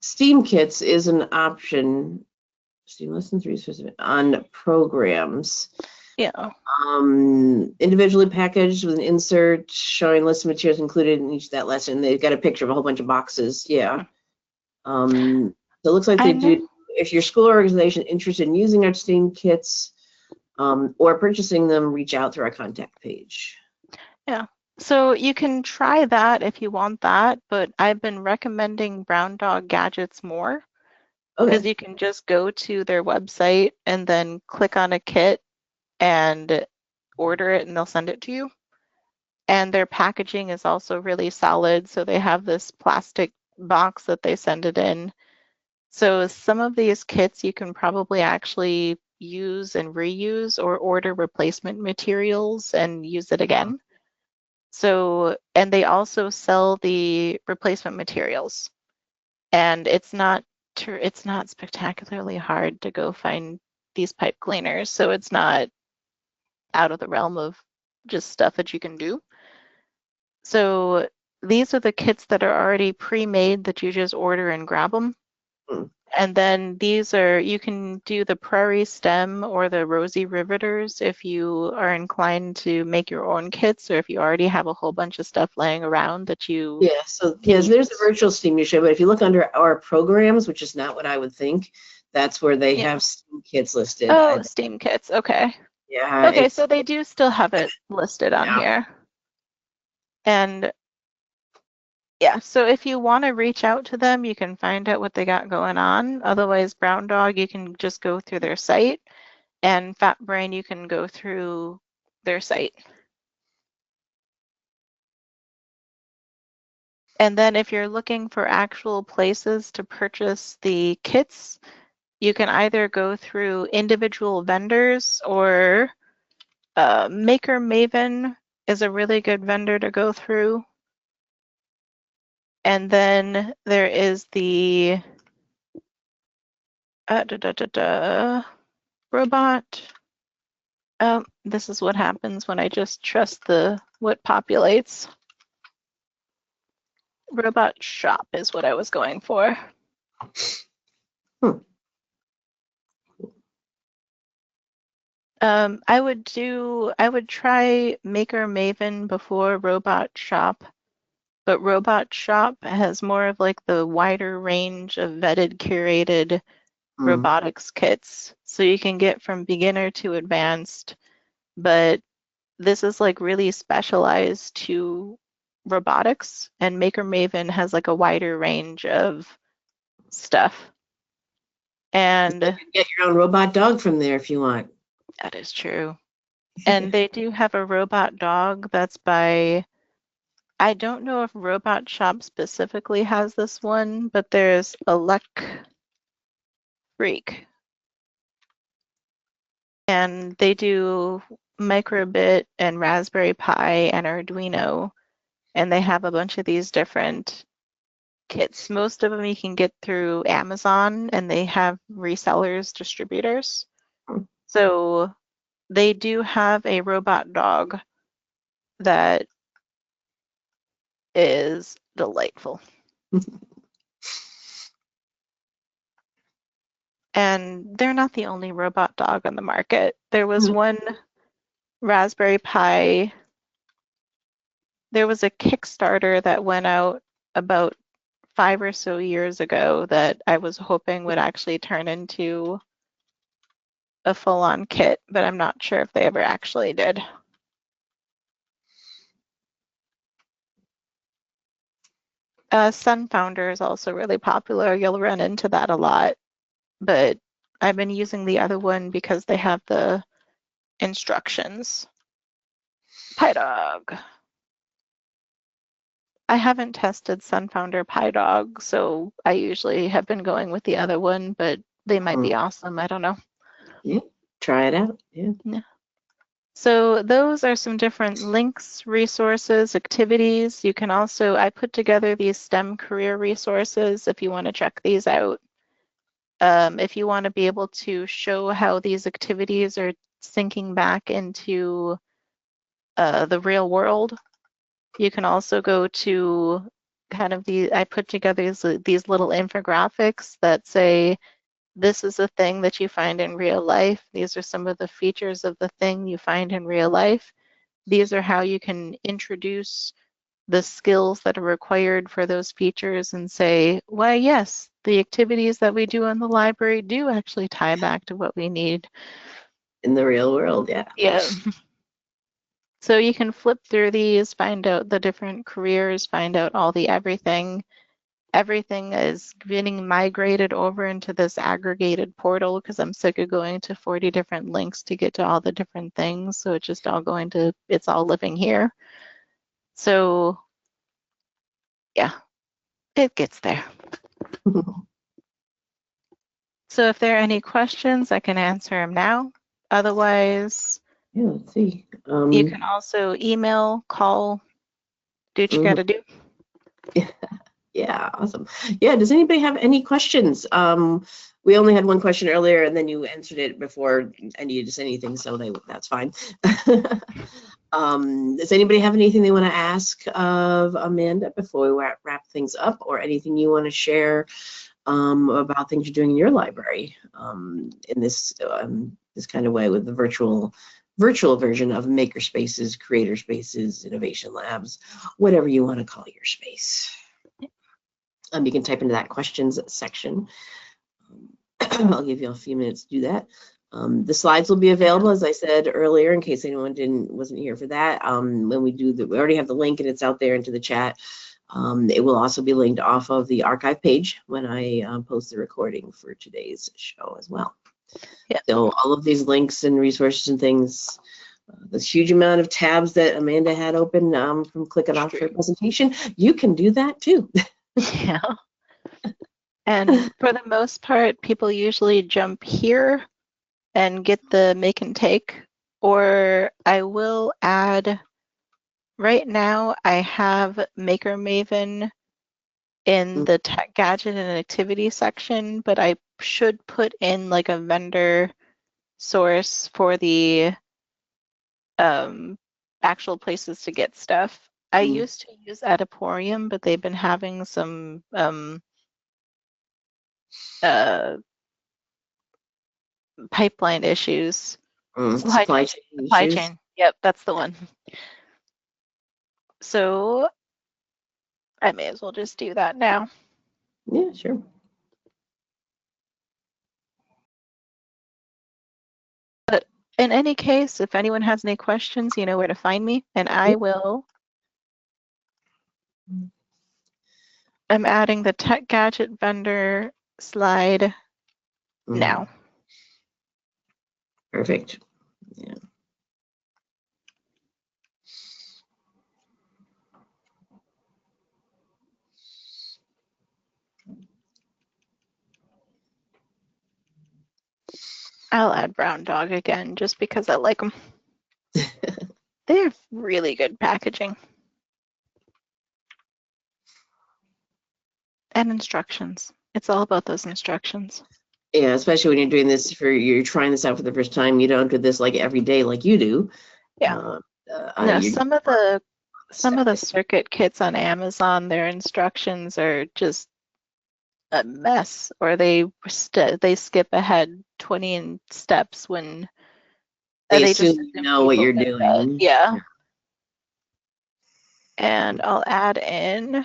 A: Steam kits is an option. Steam Lesson 3 specific on programs.
B: Yeah.
A: Individually packaged with an insert showing list of materials included in each of that lesson. They've got a picture of a whole bunch of boxes. Yeah. So it looks like they do. If your school or organization interested in using our Steam kits or purchasing them, reach out through our contact page.
B: Yeah. So you can try that if you want that, but I've been recommending Brown Dog Gadgets more, because you can just go to their website and then click on a kit and order it, and they'll send it to you. And their packaging is also really solid. So they have this plastic box that they send it in. So some of these kits you can probably actually use and reuse, or order replacement materials and use it again. So, and they also sell the replacement materials. And it's not spectacularly hard to go find these pipe cleaners. So it's not out of the realm of just stuff that you can do. So these are the kits that are already pre-made that you just order and grab them. And then you can do the Prairie Stem or the Rosy Riveters if you are inclined to make your own kits, or if you already have a whole bunch of stuff laying around that you.
A: Yeah, so yes, there's the virtual Steam you show, but if you look under our programs, which is not what I would think, that's where they have Steam kits listed.
B: Oh, Steam kits, okay.
A: Yeah,
B: Okay, so they do still have it listed on
A: yeah.
B: here. And yeah, so if you want to reach out to them, you can find out what they got going on. Otherwise, Brown Dog, you can just go through their site, and Fat Brain, you can go through their site. And then if you're looking for actual places to purchase the kits, you can either go through individual vendors or Maker Maven is a really good vendor to go through. And then there is the robot. This is what happens when I just trust what populates. Robot shop is what I was going for. I would try Maker Maven before Robot Shop, but Robot Shop has more of like the wider range of vetted, curated robotics kits. So you can get from beginner to advanced, but this is like really specialized to robotics, and Maker Maven has like a wider range of stuff. And
A: you can get your own robot dog from there if you want.
B: that is true. And they do have a robot dog that's by, I don't know if Robot Shop specifically has this one, but there's Elec Freak. And they do microbit and Raspberry Pi and Arduino. And they have a bunch of these different kits. Most of them you can get through Amazon, and they have resellers, distributors. So they do have a robot dog that is delightful. And they're not the only robot dog on the market. There was one Raspberry Pi. There was a Kickstarter that went out about 5 or so years ago that I was hoping would actually turn into a full-on kit, but I'm not sure if they ever actually did. Sunfounder is also really popular. You'll run into that a lot, but I've been using the other one because they have the instructions. Pi Dog. I haven't tested Sunfounder Pi Dog, so I usually have been going with the other one, but they might be awesome. I don't know.
A: Yeah, try it out. Yeah.
B: So those are some different links, resources, activities. You can also, I put together these STEM career resources if you want to check these out. If you want to be able to show how these activities are sinking back into the real world, you can also go to kind of I put together these little infographics that say, this is a thing that you find in real life. These are some of the features of the thing you find in real life. These are how you can introduce the skills that are required for those features and say, why, yes, the activities that we do in the library do actually tie back to what we need
A: in the real world. Yeah.
B: Yeah. So you can flip through these, find out the different careers, find out all the everything. Everything is getting migrated over into this aggregated portal because I'm sick of going to 40 different links to get to all the different things. So it's just all it's all living here. So yeah, it gets there. So if there are any questions, I can answer them now. Otherwise,
A: yeah, let's see.
B: You can also email, call, do what you gotta do.
A: Yeah, awesome. Yeah, does anybody have any questions? We only had one question earlier, and then you answered it before I needed to say anything, so that's fine. Does anybody have anything they want to ask of Amanda before we wrap things up, or anything you want to share about things you're doing in your library in this kind of way with the virtual version of Makerspaces, Creator Spaces, Innovation Labs, whatever you want to call your space? You can type into that questions section. I'll give you a few minutes to do that. The slides will be available, as I said earlier, in case anyone wasn't here for that. When we do we already have the link and it's out there into the chat. It will also be linked off of the archive page when I post the recording for today's show as well.
B: Yeah.
A: So all of these links and resources and things, this huge amount of tabs that Amanda had open from clicking off her presentation, you can do that too.
B: Yeah. And for the most part, people usually jump here and get the make and take, or I will add, right now I have Maker Maven in the tech gadget and activity section, but I should put in like a vendor source for the actual places to get stuff. I used to use Adiporium, but they've been having some pipeline issues.
A: Supply chain issues.
B: Yep, that's the one. So I may as well just do that now.
A: Yeah, sure.
B: But in any case, if anyone has any questions, you know where to find me, and I will. I'm adding the tech gadget vendor slide now.
A: Perfect. Yeah.
B: I'll add Brown Dog again just because I like them. They have really good packaging. And instructions. It's all about those instructions.
A: Yeah, especially when you're doing this you're trying this out for the first time. You don't do this like every day like you do.
B: Yeah. No, some of the circuit kits on Amazon, their instructions are just a mess, or they skip ahead 20 steps when
A: they
B: just
A: assume you know what you're doing.
B: Yeah. And I'll add in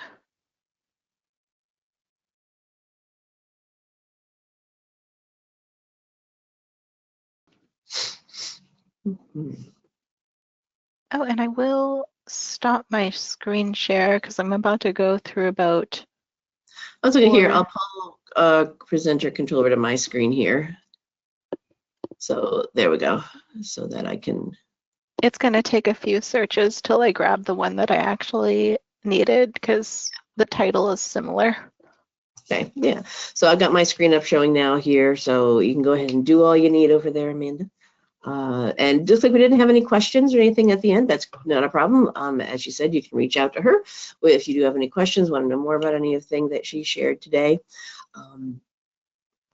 B: oh, and I will stop my screen share because I'm about to go through about.
A: That's okay. Here, I'll pull presenter control over to my screen here. So there we go. So that I can.
B: It's going to take a few searches till I grab the one that I actually needed because the title is similar.
A: Okay, yeah. So I've got my screen up showing now here. So you can go ahead and do all you need over there, Amanda. And just like we didn't have any questions or anything at the end, that's not a problem. As she said, you can reach out to her if you do have any questions, want to know more about anything that she shared today.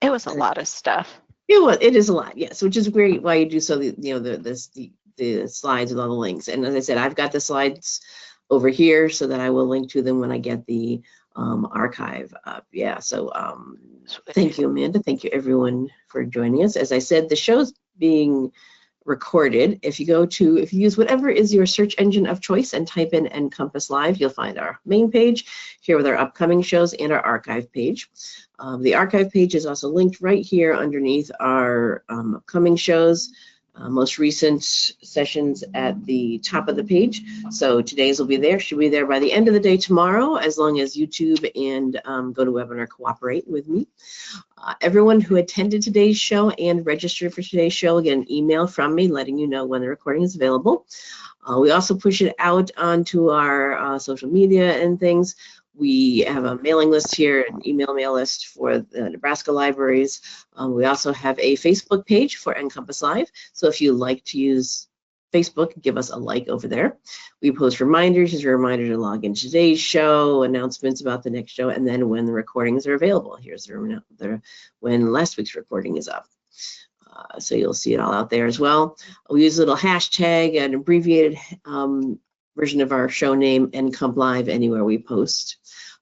B: It was a lot of stuff.
A: It is a lot, yes, which is great why you do so. The slides with all the links, and as I said, I've got the slides over here so that I will link to them when I get the archive up. Yeah, so thank you, Amanda. Thank you, everyone, for joining us. As I said, the show's being recorded. If you use whatever is your search engine of choice and type in NCompass Live, you'll find our main page here with our upcoming shows and our archive page. The archive page is also linked right here underneath our upcoming shows. Most recent sessions at the top of the page. So today's will be there. Should be there by the end of the day tomorrow, as long as YouTube and GoToWebinar cooperate with me. Everyone who attended today's show and registered for today's show will get an email from me letting you know when the recording is available. We also push it out onto our social media and things. We have a mailing list here, an email mail list for the Nebraska libraries. We also have a Facebook page for NCompass Live. So if you like to use Facebook, give us a like over there. We post reminders as a reminder to log into today's show, announcements about the next show, and then when the recordings are available. Here's when last week's recording is up. So you'll see it all out there as well. We use a little hashtag, an abbreviated version of our show name, NComp Live, anywhere we post.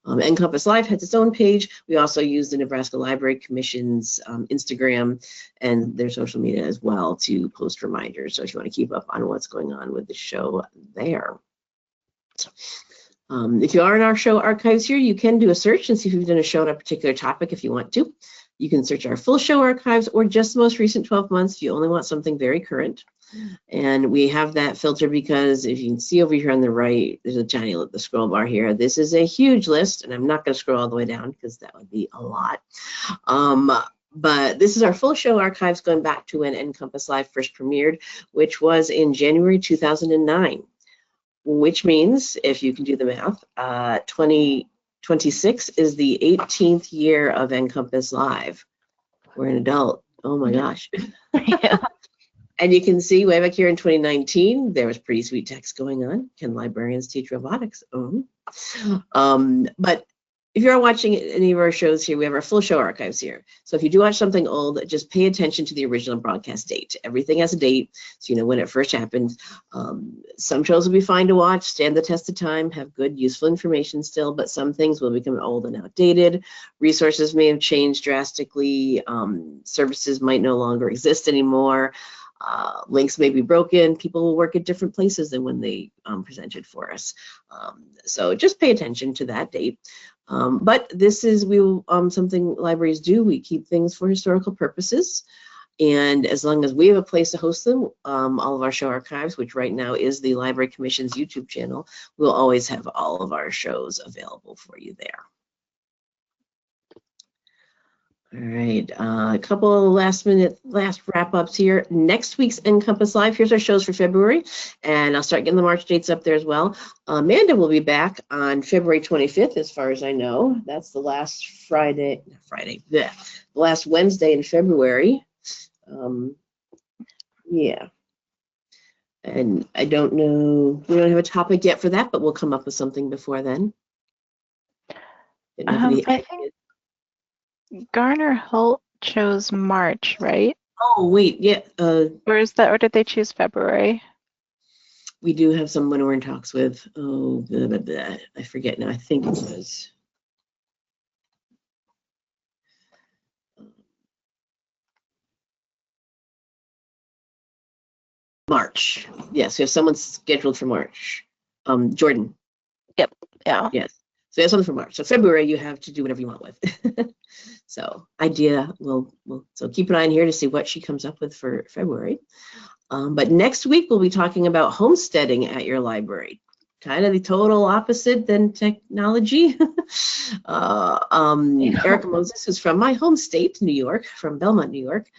A: NCompass Live has its own page. We also use the Nebraska Library Commission's Instagram and their social media as well to post reminders. So if you want to keep up on what's going on with the show there. So, if you are in our show archives here, you can do a search and see if we've done a show on a particular topic if you want to. You can search our full show archives or just the most recent 12 months if you only want something very current. And we have that filter because if you can see over here on the right, there's a tiny little scroll bar here. This is a huge list, and I'm not going to scroll all the way down because that would be a lot. But this is our full show archives going back to when NCompass Live first premiered, which was in January 2009, which means, if you can do the math, 2026 is the 18th year of NCompass Live. We're an adult. Oh my gosh.
B: Yeah.
A: And you can see way back here in 2019, there was pretty sweet text going on. Can librarians teach robotics? But if you're watching any of our shows here, we have our full show archives here. So if you do watch something old, just pay attention to the original broadcast date. Everything has a date, so you know when it first happened. Some shows will be fine to watch, stand the test of time, have good, useful information still, but some things will become old and outdated. Resources may have changed drastically. Services might no longer exist anymore. Links may be broken. People will work at different places than when they presented for us. So just pay attention to that date. But this is something libraries do. We keep things for historical purposes. And as long as we have a place to host them, all of our show archives, which right now is the Library Commission's YouTube channel, we'll always have all of our shows available for you there. All right, a couple of last wrap ups here. Next week's NCompass Live, here's our shows for February, and I'll start getting the March dates up there as well. Amanda will be back on February 25th, as far as I know. That's the last the last Wednesday in February. Yeah. And I don't know, we don't have a topic yet for that, but we'll come up with something before then.
B: I think Garner Holt chose March, right?
A: Oh, wait, yeah.
B: Or did they choose February?
A: We do have someone we're in talks with. Oh, blah, blah, blah. I forget now. I think it was March. Yes, we have someone scheduled for March. Jordan.
B: Yep. Yeah.
A: Yes. So we have something for March. So February, you have to do whatever you want with. So idea, so keep an eye on here to see what she comes up with for February. But next week, we'll be talking about homesteading at your library. Kind of the total opposite than technology. Erica Moses, who's from my home state, New York, from Belmont, New York.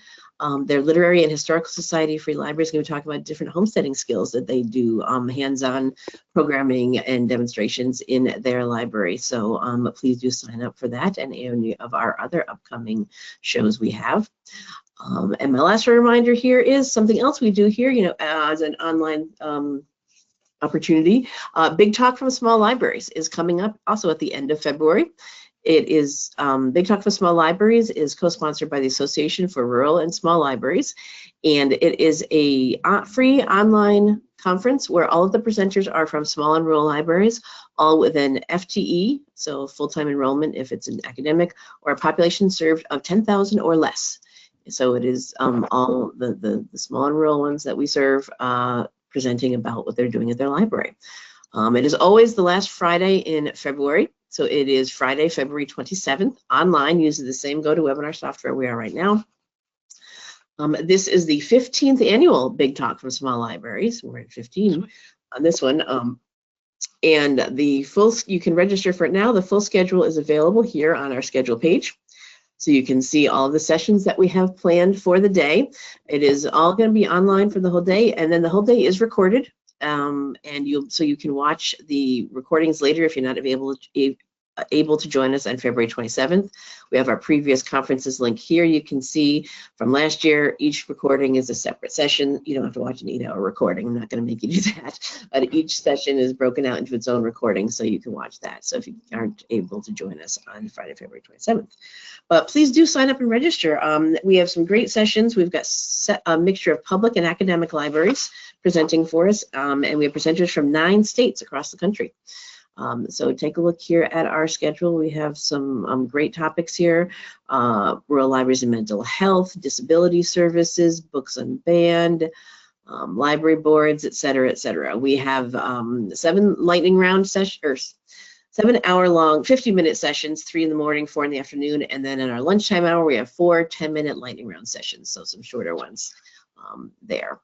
A: Their Literary and Historical Society Free Library is going to talk about different homesteading skills that they do, hands-on programming and demonstrations in their library. So please do sign up for that and any of our other upcoming shows we have. And my last reminder here is something else we do here, as an online opportunity. Big Talk from Small Libraries is coming up also at the end of February. It is Big Talk for Small Libraries is co-sponsored by the Association for Rural and Small Libraries, and it is a free online conference where all of the presenters are from small and rural libraries, all with an FTE, so full-time enrollment if it's an academic, or a population served of 10,000 or less. So it is all the small and rural ones that we serve presenting about what they're doing at their library. It is always the last Friday in February. So it is Friday, February 27th, online using the same GoToWebinar software we are right now. This is the 15th annual Big Talk from Small Libraries. We're at 15 on this one. And you can register for it now. The full schedule is available here on our schedule page. So you can see all of the sessions that we have planned for the day. It is all going to be online for the whole day, and then the whole day is recorded. So you can watch the recordings later if you're not able to join us on February 27th. We have our previous conferences link here. You can see from last year, each recording is a separate session. You don't have to watch an 8-hour recording. I'm not going to make you do that. But each session is broken out into its own recording, so you can watch that. So if you aren't able to join us on Friday, February 27th. But please do sign up and register. We have some great sessions. We've got a mixture of public and academic libraries presenting for us, and we have presenters from 9 states across the country. So take a look here at our schedule. We have some great topics here: rural libraries and mental health, disability services, books unbanned, library boards, et cetera, et cetera. We have 7 7-hour-long, 50-minute sessions, 3 in the morning, 4 in the afternoon, and then in our lunchtime hour, we have 4 10-minute lightning round sessions, so some shorter ones there.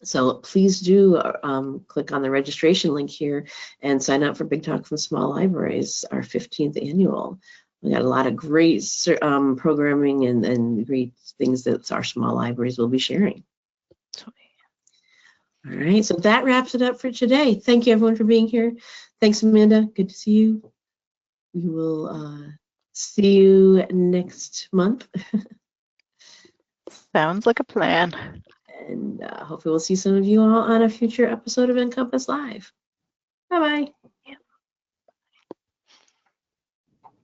A: So please do click on the registration link here and sign up for Big Talk from Small Libraries, our 15th annual. We got a lot of great programming and great things that our small libraries will be sharing. All right, so that wraps it up for today. Thank you everyone for being here. Thanks, Amanda. Good to see you. We will see you next month.
B: Sounds like a plan.
A: And hopefully we'll see some of you all on a future episode of NCompass Live. Bye-bye.